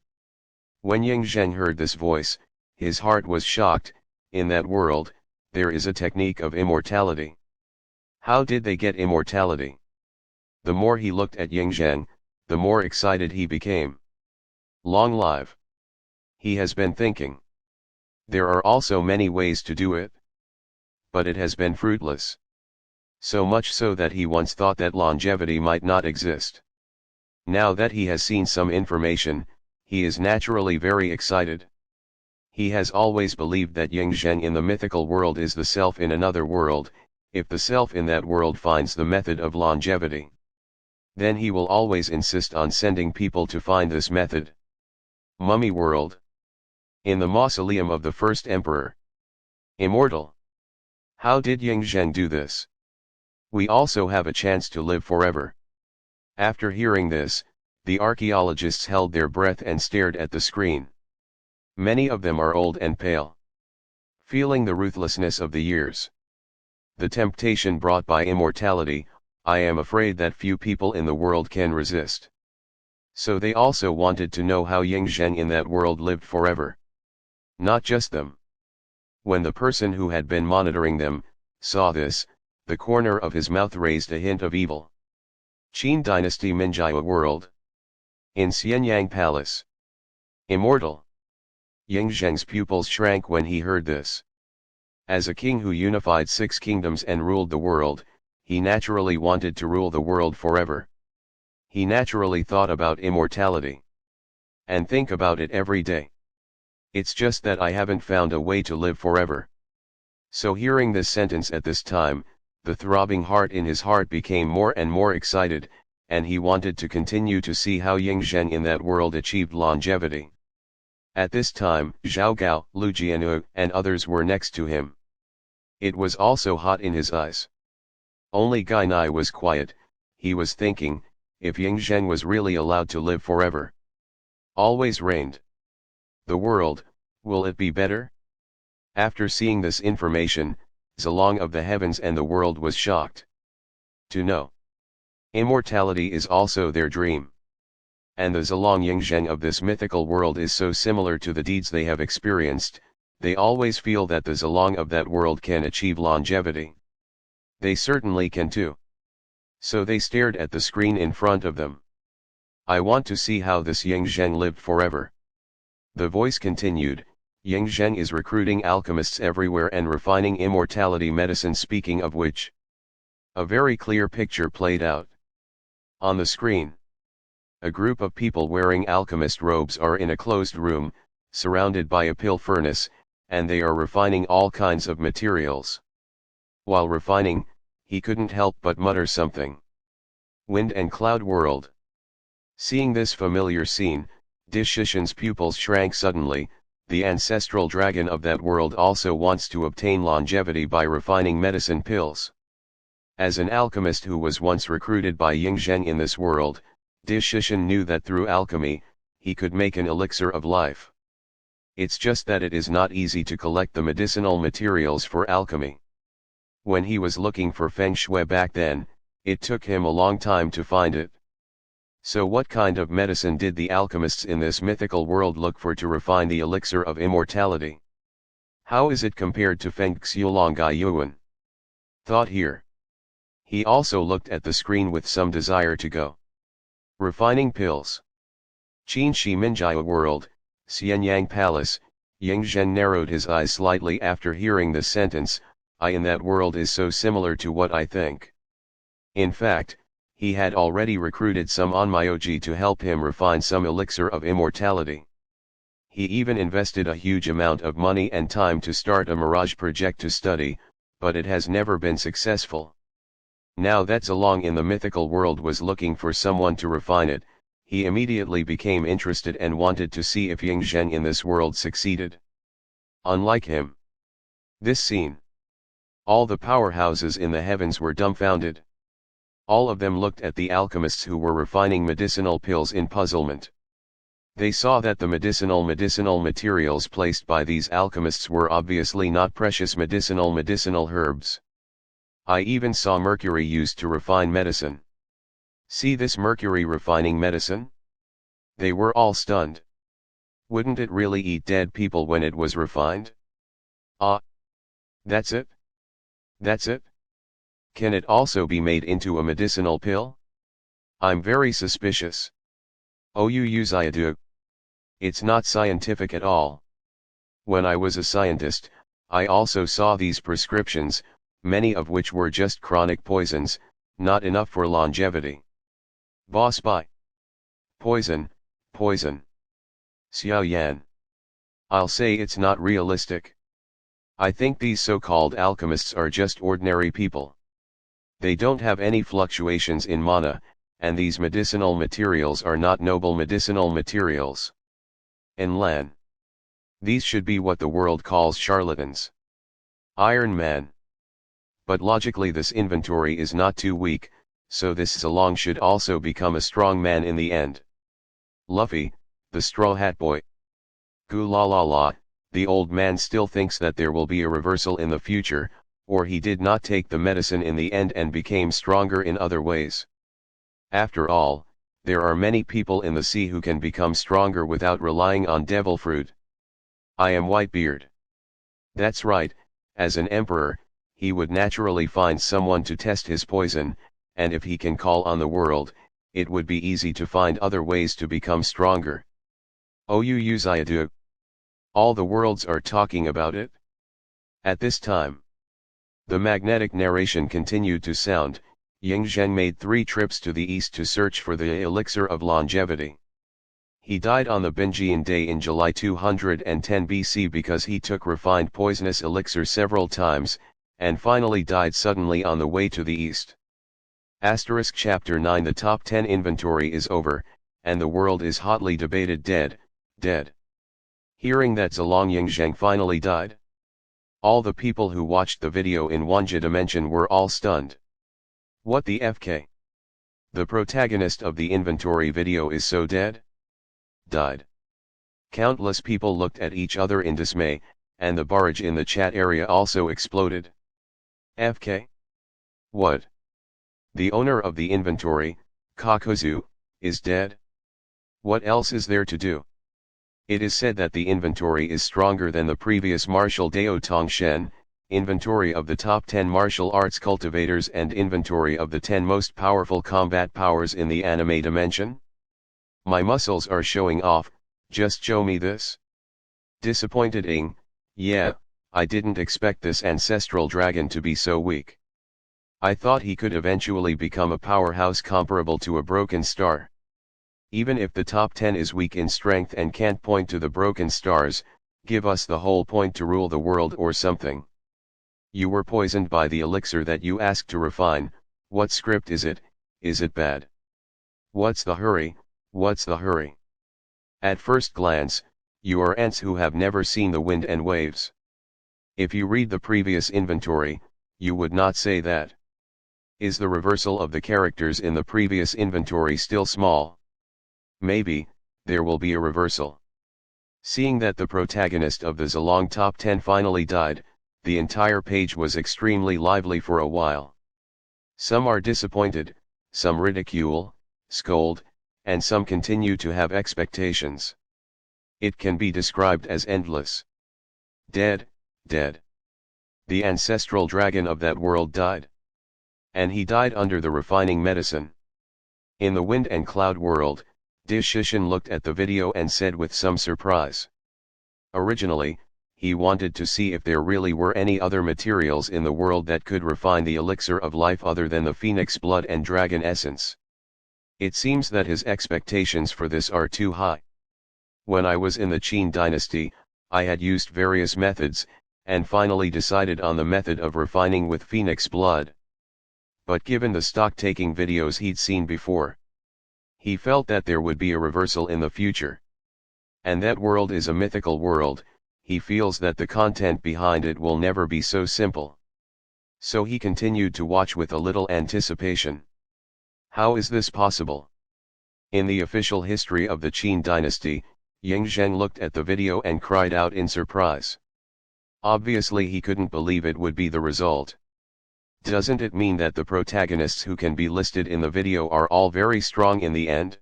When Yingzheng heard this voice, his heart was shocked. In that world, there is a technique of immortality. How did they get immortality? The more he looked at Yingzheng, the more excited he became. Long live. He has been thinking. There are also many ways to do it. But it has been fruitless. So much so that he once thought that longevity might not exist. Now that he has seen some information, he is naturally very excited. He has always believed that Yingzheng in the mythical world is the self in another world. If the self in that world finds the method of longevity, then he will always insist on sending people to find this method. Mummy World. In the mausoleum of the first emperor. Immortal. How did Yingzheng do this? We also have a chance to live forever. After hearing this, the archaeologists held their breath and stared at the screen. Many of them are old and pale. Feeling the ruthlessness of the years. The temptation brought by immortality, I am afraid that few people in the world can resist. So they also wanted to know how Yingzheng in that world lived forever. Not just them. When the person who had been monitoring them saw this, the corner of his mouth raised a hint of evil. Qin Dynasty Minjia World. In Xianyang Palace. Immortal. Yingzheng's pupils shrank when he heard this. As a king who unified 6 kingdoms and ruled the world, he naturally wanted to rule the world forever. He naturally thought about immortality. And think about it every day. It's just that I haven't found a way to live forever. So hearing this sentence at this time, the throbbing heart in his heart became more and more excited, and he wanted to continue to see how Yingzheng in that world achieved longevity. At this time, Zhao Gao, Lu Jianyu, and others were next to him. It was also hot in his eyes. Only Gai Nai was quiet. He was thinking, if Yingzheng was really allowed to live forever, always reigned the world, will it be better? After seeing this information, Zalong of the heavens and the world was shocked to know immortality is also their dream. And the Zalong Yingzheng of this mythical world is so similar to the deeds they have experienced, they always feel that the Zalong of that world can achieve longevity. They certainly can too. So they stared at the screen in front of them. I want to see how this Yingzheng lived forever. The voice continued, Yingzheng is recruiting alchemists everywhere and refining immortality medicine, speaking of which, a very clear picture played out on the screen. A group of people wearing alchemist robes are in a closed room, surrounded by a pill furnace, and they are refining all kinds of materials. While refining, he couldn't help but mutter something. Wind and Cloud World. Seeing this familiar scene, Dishishin's pupils shrank suddenly. The ancestral dragon of that world also wants to obtain longevity by refining medicine pills. As an alchemist who was once recruited by Yingzheng in this world, Dishishin knew that through alchemy, he could make an elixir of life. It's just that it is not easy to collect the medicinal materials for alchemy. When he was looking for feng shui back then, it took him a long time to find it. So what kind of medicine did the alchemists in this mythical world look for to refine the elixir of immortality? How is it compared to Feng Xiulonggai Yuan? Thought here. He also looked at the screen with some desire to go. Refining pills. Qin Shi Minjia World, Xianyang Palace. Yingzheng narrowed his eyes slightly after hearing this sentence. I in that world is so similar to what I think. In fact, he had already recruited some onmyoji to help him refine some elixir of immortality. He even invested a huge amount of money and time to start a mirage project to study, but it has never been successful. Now that Zilong in the mythical world was looking for someone to refine it, he immediately became interested and wanted to see if Ying Zheng in this world succeeded. Unlike him. This scene. All the powerhouses in the heavens were dumbfounded. All of them looked at the alchemists who were refining medicinal pills in puzzlement. They saw that the medicinal materials placed by these alchemists were obviously not precious medicinal herbs. I even saw mercury used to refine medicine. See this mercury refining medicine? They were all stunned. Wouldn't it really eat dead people when it was refined? Ah! That's it? That's it? Can it also be made into a medicinal pill? I'm very suspicious. Oh, you use iodine. It's not scientific at all. When I was a scientist, I also saw these prescriptions, many of which were just chronic poisons, not enough for longevity. Boss Bai. Poison, poison. Xiao Yan. I'll say it's not realistic. I think these so-called alchemists are just ordinary people. They don't have any fluctuations in mana, and these medicinal materials are not noble medicinal materials. Enlan. These should be what the world calls charlatans. Iron Man. But logically this inventory is not too weak, so this Zilong should also become a strong man in the end. Luffy, the Straw Hat Boy. Gu la la la, the old man still thinks that there will be a reversal in the future, or he did not take the medicine in the end and became stronger in other ways. After all, there are many people in the sea who can become stronger without relying on devil fruit. I am Whitebeard. That's right, as an emperor, he would naturally find someone to test his poison, and if he can call on the world, it would be easy to find other ways to become stronger. Oh, you use iodine. All the worlds are talking about it. At this time, the magnetic narration continued to sound. Ying Zheng made 3 trips to the east to search for the elixir of longevity. He died on the Binjian day in July 210 BC because he took refined poisonous elixir several times, and finally died suddenly on the way to the east. Asterisk Chapter 9. The top 10 inventory is over, and the world is hotly debated dead. Hearing that Zilong Ying Zheng finally died, all the people who watched the video in Wanja Dimension were all stunned. What the FK? The protagonist of the inventory video is so dead? Died. Countless people looked at each other in dismay, and the barrage in the chat area also exploded. FK? What? The owner of the inventory, Kakuzu, is dead? What else is there to do? It is said that the inventory is stronger than the previous martial Dao Tongshen, inventory of the top 10 martial arts cultivators and inventory of the 10 most powerful combat powers in the anime dimension. My muscles are showing off, just show me this. Disappointed Ing, yeah, I didn't expect this ancestral dragon to be so weak. I thought he could eventually become a powerhouse comparable to a broken star. Even if the top 10 is weak in strength and can't point to the broken stars, give us the whole point to rule the world or something. You were poisoned by the elixir that you asked to refine. What script is it bad? What's the hurry, what's the hurry? At first glance, you are ants who have never seen the wind and waves. If you read the previous inventory, you would not say that. Is the reversal of the characters in the previous inventory still small? Maybe, there will be a reversal. Seeing that the protagonist of the Zilong top 10 finally died, the entire page was extremely lively for a while. Some are disappointed, some ridicule, scold, and some continue to have expectations. It can be described as endless. Dead. The ancestral dragon of that world died. And he died under the refining medicine. In the wind and cloud world, Di Shishin looked at the video and said with some surprise. Originally, he wanted to see if there really were any other materials in the world that could refine the elixir of life other than the phoenix blood and dragon essence. It seems that his expectations for this are too high. When I was in the Qin dynasty, I had used various methods, and finally decided on the method of refining with phoenix blood. but given the stock-taking videos he'd seen before, he felt that there would be a reversal in the future. And that world is a mythical world, he feels that the content behind it will never be so simple. So he continued to watch with a little anticipation. How is this possible? In the official history of the Qin dynasty, Ying Zheng looked at the video and cried out in surprise. Obviously he couldn't believe it would be the result. Doesn't it mean that the protagonists who can be listed in the video are all very strong in the end?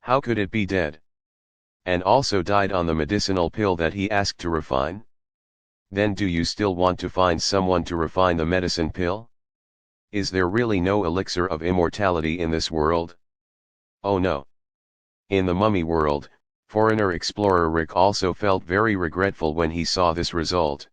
How could it be dead? And also died on the medicinal pill that he asked to refine? Then do you still want to find someone to refine the medicine pill? Is there really no elixir of immortality in this world? Oh no. In the mummy world, foreigner explorer Rick also felt very regretful when he saw this result.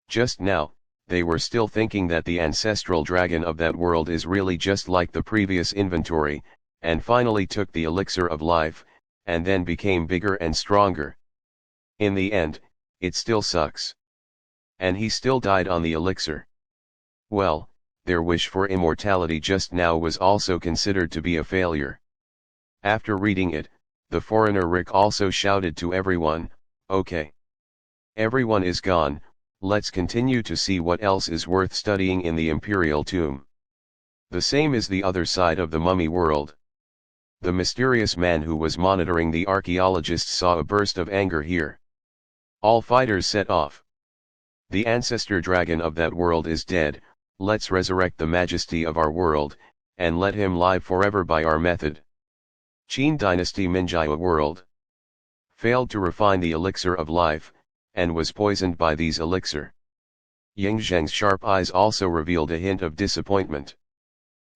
Just now, they were still thinking that the ancestral dragon of that world is really just like the previous inventory, and finally took the elixir of life, and then became bigger and stronger. In the end, it still sucks. And he still died on the elixir. Well, their wish for immortality just now was also considered to be a failure. After reading it, the foreigner Rick also shouted to everyone, "Okay. Everyone is gone, let's continue to see what else is worth studying in the imperial tomb." The same is the other side of the mummy world. The mysterious man who was monitoring the archaeologists saw a burst of anger here. All fighters set off. The ancestor dragon of that world is dead, let's resurrect the majesty of our world, and let him live forever by our method. Qin dynasty Minjia world failed to refine the elixir of life, and was poisoned by these elixir. Ying Zheng's sharp eyes also revealed a hint of disappointment.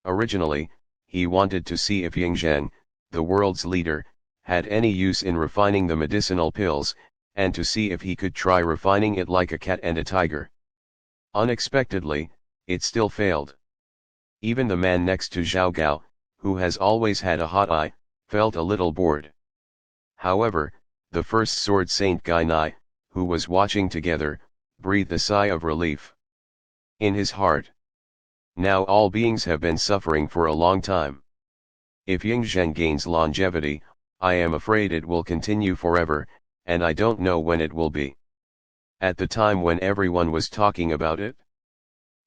Originally, he wanted to see if Ying Zheng, the world's leader, had any use in refining the medicinal pills, and to see if he could try refining it like a cat and a tiger. Unexpectedly, it still failed. Even the man next to Zhao Gao, who has always had a hot eye, felt a little bored. However, the first sword saint Gai Nai, who was watching together, breathed a sigh of relief. In his heart, now all beings have been suffering for a long time. If Ying Zheng gains longevity, I am afraid it will continue forever, and I don't know when it will be. At the time when everyone was talking about it.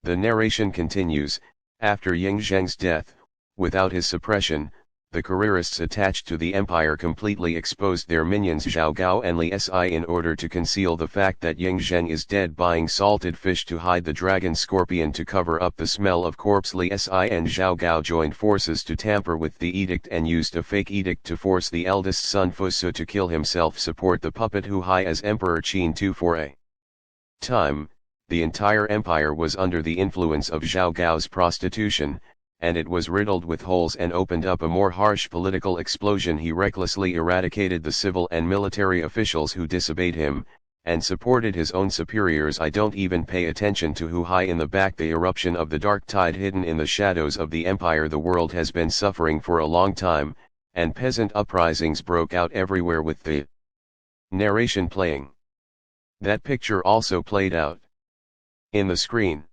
The narration continues, after Ying Zheng's death, without his suppression, the careerists attached to the empire completely exposed their minions Zhao Gao and Li Si in order to conceal the fact that Ying Zheng is dead, buying salted fish to hide the dragon scorpion to cover up the smell of corpse. Li Si and Zhao Gao joined forces to tamper with the edict and used a fake edict to force the eldest son Fusu to kill himself, support the puppet Hu Hai as Emperor Qin II for a time. The entire empire was under the influence of Zhao Gao's prostitution, and it was riddled with holes and opened up a more harsh political explosion. He recklessly eradicated the civil and military officials who disobeyed him, and supported his own superiors. I don't even pay attention to Hu Hai in the back. The eruption of the dark tide hidden in the shadows of the empire the world has been suffering for a long time, and peasant uprisings broke out everywhere with the narration playing. That picture also played out in the screen.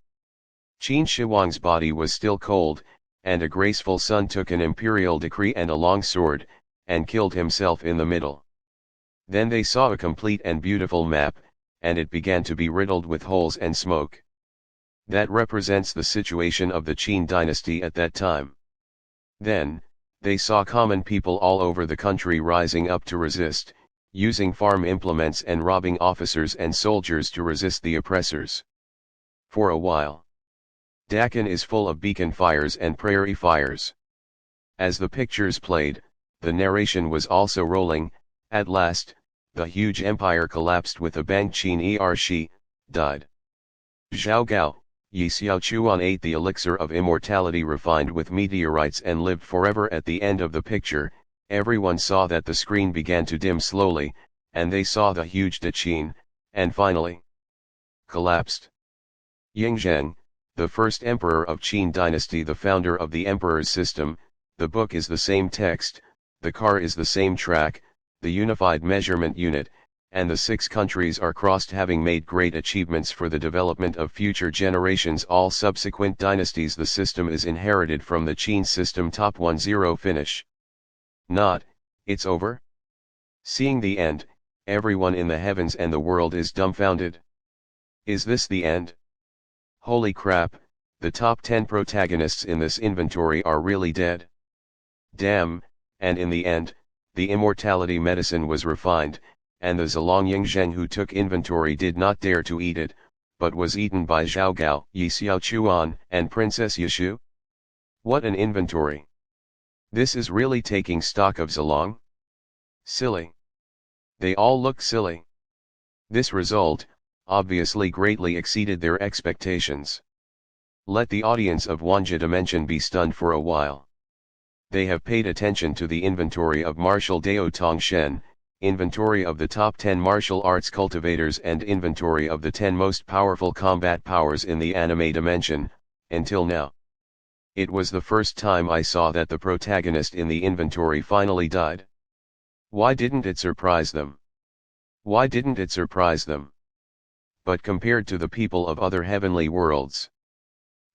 Qin Shi Huang's body was still cold, and a graceful son took an imperial decree and a long sword, and killed himself in the middle. Then they saw a complete and beautiful map, and it began to be riddled with holes and smoke. That represents the situation of the Qin dynasty at that time. Then, they saw common people all over the country rising up to resist, using farm implements and robbing officers and soldiers to resist the oppressors. For a while, Dakan is full of beacon fires and prairie fires. As the pictures played, the narration was also rolling. At last, the huge empire collapsed with a bang. Qin Ershi died. Zhao Gao, Yi Xiaochuan ate the elixir of immortality refined with meteorites and lived forever. At the end of the picture, everyone saw that the screen began to dim slowly, and they saw the huge De Qin, and finally collapsed. Ying Zheng, the first emperor of Qin dynasty, the founder of the emperor's system, the book is the same text, the car is the same track, the unified measurement unit, and the 6 countries are crossed, having made great achievements for the development of future generations. All subsequent dynasties. The system is inherited from the Qin system. Top 10 finish. Not, it's over? Seeing the end, everyone in the heavens and the world is dumbfounded. Is this the end? Holy crap, the top 10 protagonists in this inventory are really dead. Damn, and in the end, the immortality medicine was refined, and the Zilong Yingzheng who took inventory did not dare to eat it, but was eaten by Zhao Gao, Yi Xiao Chuan, and Princess Yishu? What an inventory! This is really taking stock of Zilong? Silly. They all look silly. This result, obviously greatly exceeded their expectations. Let the audience of Wanja Dimension be stunned for a while. They have paid attention to the inventory of martial Dao Tongshen, inventory of the top 10 martial arts cultivators, and inventory of the 10 most powerful combat powers in the anime dimension, until now. It was the first time I saw that the protagonist in the inventory finally died. Why didn't it surprise them? Why didn't it surprise them? But compared to the people of other heavenly worlds,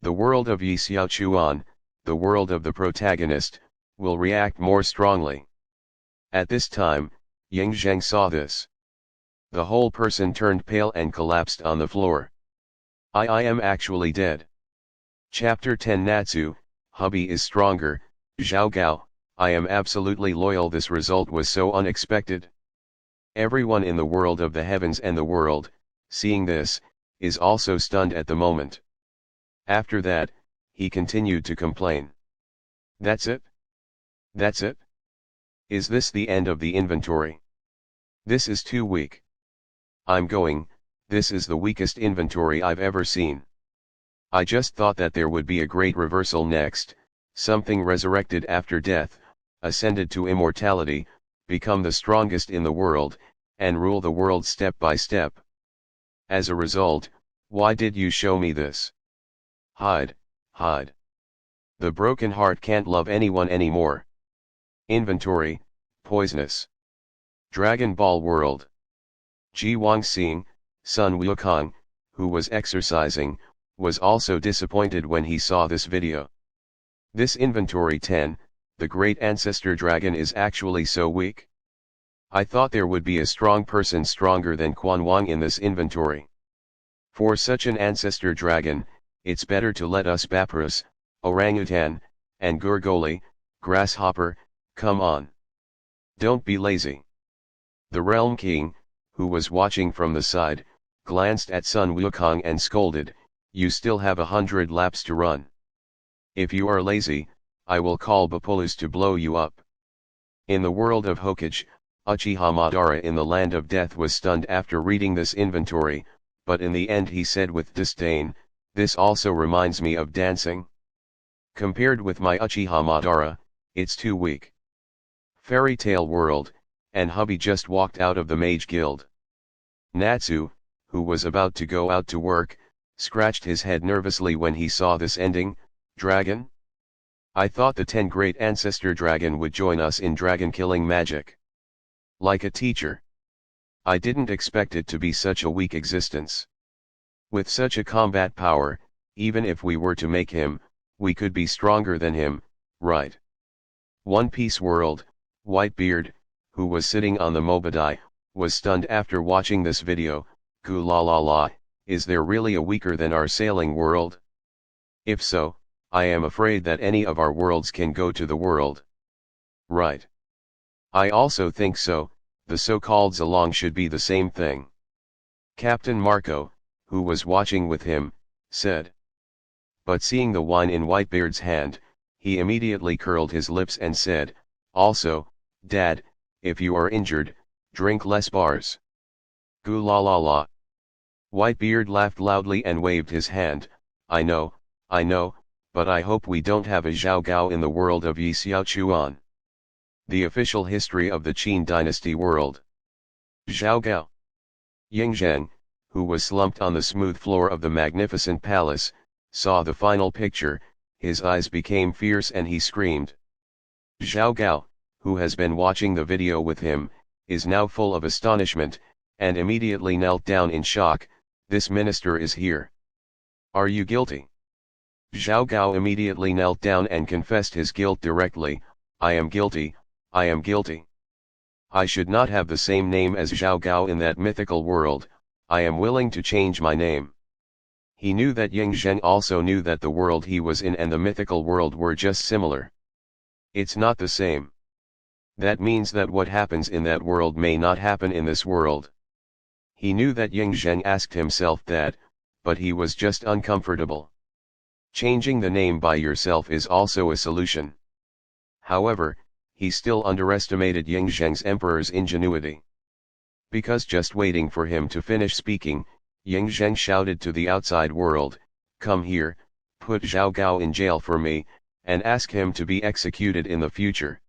the world of Yi Xiao Chuan, the world of the protagonist, will react more strongly. At this time, Ying Zheng saw this. The whole person turned pale and collapsed on the floor. I am actually dead. Chapter 10 Natsu, hubby is stronger. Zhao Gao, I am absolutely loyal. This result was so unexpected. Everyone in the world of the heavens and the world, seeing this, is also stunned at the moment. After that, he continued to complain. That's it? That's it? Is this the end of the inventory? This is too weak. I'm going, this is the weakest inventory I've ever seen. I just thought that there would be a great reversal next, something resurrected after death, ascended to immortality, become the strongest in the world, and rule the world step by step. As a result, why did you show me this? Hide, hide. The broken heart can't love anyone anymore. Inventory, poisonous. Dragon Ball World. Ji Wangxing, Sun Wukong, who was exercising, was also disappointed when he saw this video. This inventory 10, the great ancestor dragon, is actually so weak. I thought there would be a strong person stronger than Quan Wang in this inventory. For such an ancestor dragon, it's better to let us Baparas, orangutan, and Gurgoli, grasshopper, come on. Don't be lazy. The Realm King, who was watching from the side, glanced at Sun Wukong and scolded, you still have 100 laps to run. If you are lazy, I will call Bapulus to blow you up. In the world of Hokage, Uchiha Madara in the land of death was stunned after reading this inventory, but in the end he said with disdain, this also reminds me of dancing. Compared with my Uchiha Madara, it's too weak. Fairy Tale World, and hubby just walked out of the Mage Guild. Natsu, who was about to go out to work, scratched his head nervously when he saw this ending. Dragon? I thought the 10 great ancestor dragon would join us in dragon killing magic. Like a teacher. I didn't expect it to be such a weak existence. With such a combat power, even if we were to make him, we could be stronger than him, right? One Piece World, Whitebeard, who was sitting on the Mobadai, was stunned after watching this video. Goo la la la, is there really a weaker than our sailing world? If so, I am afraid that any of our worlds can go to the world. Right. I also think so, the so-called Zilong should be the same thing. Captain Marco, who was watching with him, said. But seeing the wine in Whitebeard's hand, he immediately curled his lips and said, also, Dad, if you are injured, drink less bars. Goo la la la. Whitebeard laughed loudly and waved his hand. I know, but I hope we don't have a Zhao Gao in the world of Yi Xiao Chuan. The official history of the Qin dynasty world. Zhao Gao. Yingzheng, who was slumped on the smooth floor of the magnificent palace, saw the final picture, his eyes became fierce and he screamed. Zhao Gao, who has been watching the video with him, is now full of astonishment, and immediately knelt down in shock. This minister is here. Are you guilty? Zhao Gao immediately knelt down and confessed his guilt directly. I am guilty, I am guilty. I should not have the same name as Zhao Gao in that mythical world. I am willing to change my name. He knew that Ying Zheng also knew that the world he was in and the mythical world were just similar. It's not the same. That means that what happens in that world may not happen in this world. He knew that Ying Zheng asked himself that, but he was just uncomfortable. Changing the name by yourself is also a solution. However, he still underestimated Ying Zheng's emperor's ingenuity. Because just waiting for him to finish speaking, Ying Zheng shouted to the outside world, "Come here, put Zhao Gao in jail for me, and ask him to be executed in the future."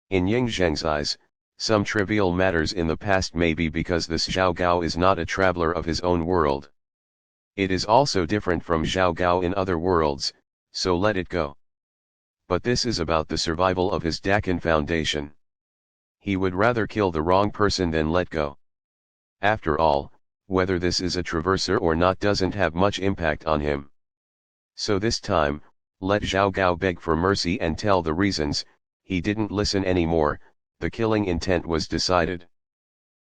In Ying Zheng's eyes, some trivial matters in the past may be because this Zhao Gao is not a traveler of his own world. It is also different from Zhao Gao in other worlds, so let it go. But this is about the survival of his Dakin Foundation. He would rather kill the wrong person than let go. After all, whether this is a traverser or not doesn't have much impact on him. So this time, let Zhao Gao beg for mercy and tell the reasons. He didn't listen anymore. The killing intent was decided.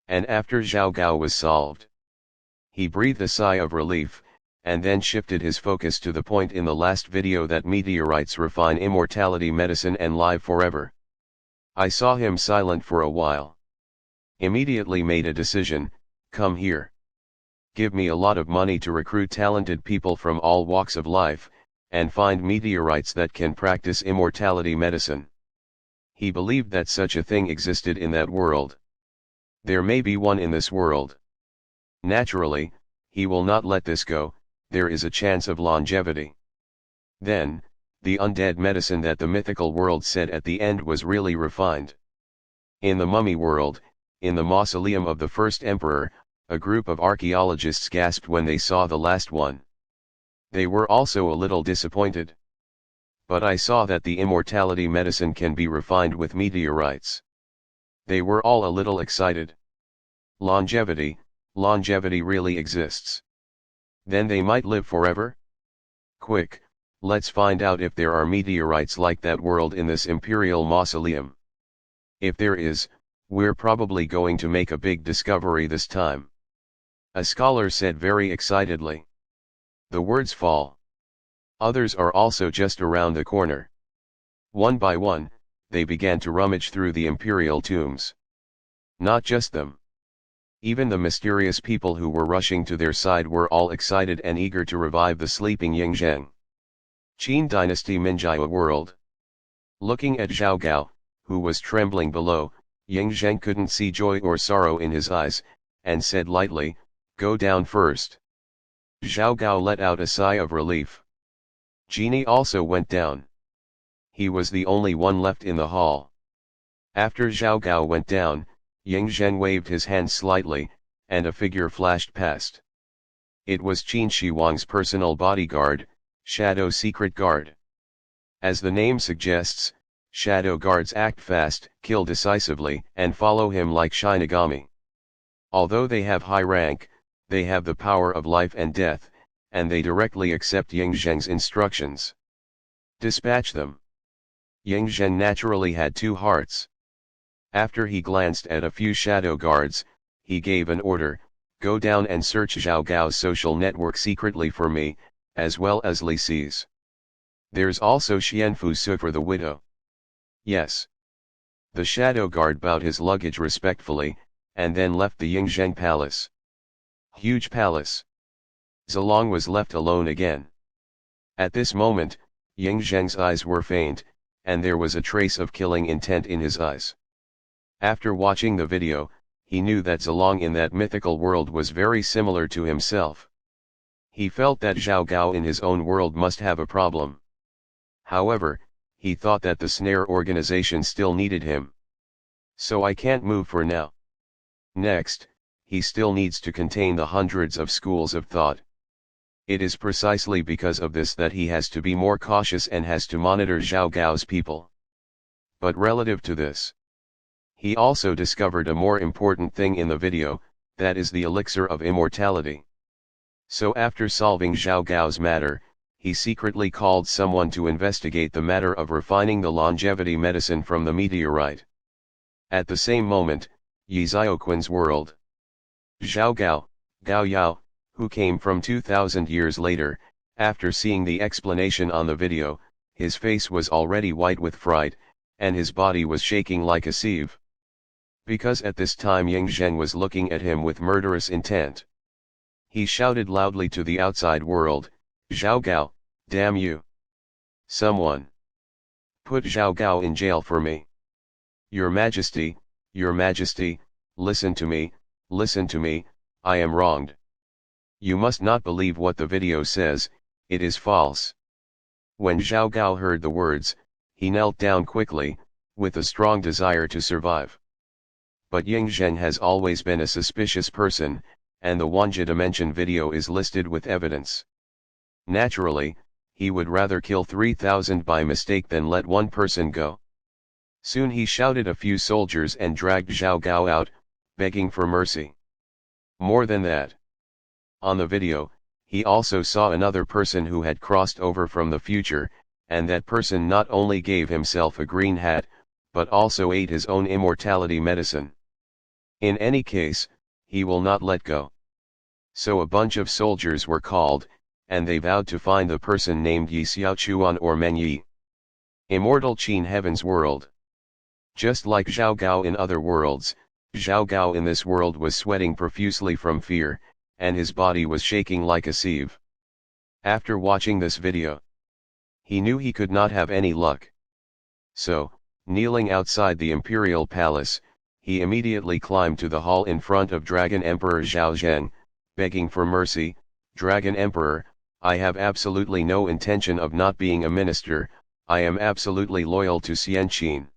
And after Zhao Gao was solved, he breathed a sigh of relief, and then shifted his focus to the point in the last video that meteorites refine immortality medicine and live forever. I saw him silent for a while. Immediately made a decision, come here. Give me a lot of money to recruit talented people from all walks of life, and find meteorites that can practice immortality medicine. He believed that such a thing existed in that world. There may be one in this world. Naturally, he will not let this go. There is a chance of longevity. Then, the undead medicine that the mythical world said at the end was really refined. In the mummy world, in the mausoleum of the first emperor, a group of archaeologists gasped when they saw the last one. They were also a little disappointed. But I saw that the immortality medicine can be refined with meteorites. They were all a little excited. Longevity really exists. Then they might live forever? Quick, let's find out if there are meteorites like that world in this imperial mausoleum. If there is, we're probably going to make a big discovery this time. A scholar said very excitedly. The words fall. Others are also just around the corner. One by one, they began to rummage through the imperial tombs. Not just them. Even the mysterious people who were rushing to their side were all excited and eager to revive the sleeping Ying Zheng. Qin Dynasty Minjia world. Looking at Zhao Gao, who was trembling below, Ying Zheng couldn't see joy or sorrow in his eyes, and said lightly, "Go down first." Zhao Gao let out a sigh of relief. Genie also went down. He was the only one left in the hall. After Zhao Gao went down, Ying Zheng waved his hand slightly, and a figure flashed past. It was Qin Shi Huang's personal bodyguard, Shadow Secret Guard. As the name suggests, Shadow Guards act fast, kill decisively, and follow him like Shinigami. Although they have high rank, they have the power of life and death, and they directly accept Ying Zheng's instructions. Dispatch them. Ying Zheng naturally had two hearts. After he glanced at a few shadow guards, he gave an order, "Go down and search Zhao Gao's social network secretly for me, as well as Li Si's. There's also Xianfu Su for the widow." Yes. The shadow guard bowed his luggage respectfully, and then left the Ying Zheng palace. Huge palace. Zilong was left alone again. At this moment, Ying Zheng's eyes were faint, and there was a trace of killing intent in his eyes. After watching the video, he knew that Zilong in that mythical world was very similar to himself. He felt that Zhao Gao in his own world must have a problem. However, he thought that the snare organization still needed him. So I can't move for now. Next, he still needs to contain the hundreds of schools of thought. It is precisely because of this that he has to be more cautious and has to monitor Zhao Gao's people. But relative to this, he also discovered a more important thing in the video, that is the elixir of immortality. So after solving Zhao Gao's matter, he secretly called someone to investigate the matter of refining the longevity medicine from the meteorite. At the same moment, Yi Xiaoquan's world. Zhao Gao, Gao Yao, who came from 2000 years later, after seeing the explanation on the video, his face was already white with fright, and his body was shaking like a sieve. Because at this time Ying Zhen was looking at him with murderous intent. He shouted loudly to the outside world, "Zhao Gao, damn you! Someone! Put Zhao Gao in jail for me! Your Majesty, listen to me, I am wronged. You must not believe what the video says, it is false." When Zhao Gao heard the words, he knelt down quickly, with a strong desire to survive. But Ying Zhen has always been a suspicious person, and the Wanja Dimension video is listed with evidence. Naturally, he would rather kill 3,000 by mistake than let one person go. Soon he shouted a few soldiers and dragged Zhao Gao out, begging for mercy. More than that. On the video, he also saw another person who had crossed over from the future, and that person not only gave himself a green hat, but also ate his own immortality medicine. In any case, he will not let go. So a bunch of soldiers were called, and they vowed to find the person named Yi Xiaochuan or Men Yi. Immortal Qin Heaven's world. Just like Zhao Gao in other worlds, Zhao Gao in this world was sweating profusely from fear, and his body was shaking like a sieve. After watching this video, he knew he could not have any luck. So, kneeling outside the imperial palace, he immediately climbed to the hall in front of Dragon Emperor Zhao Zheng, begging for mercy. "Dragon Emperor, I have absolutely no intention of not being a minister, I am absolutely loyal to Xianqin.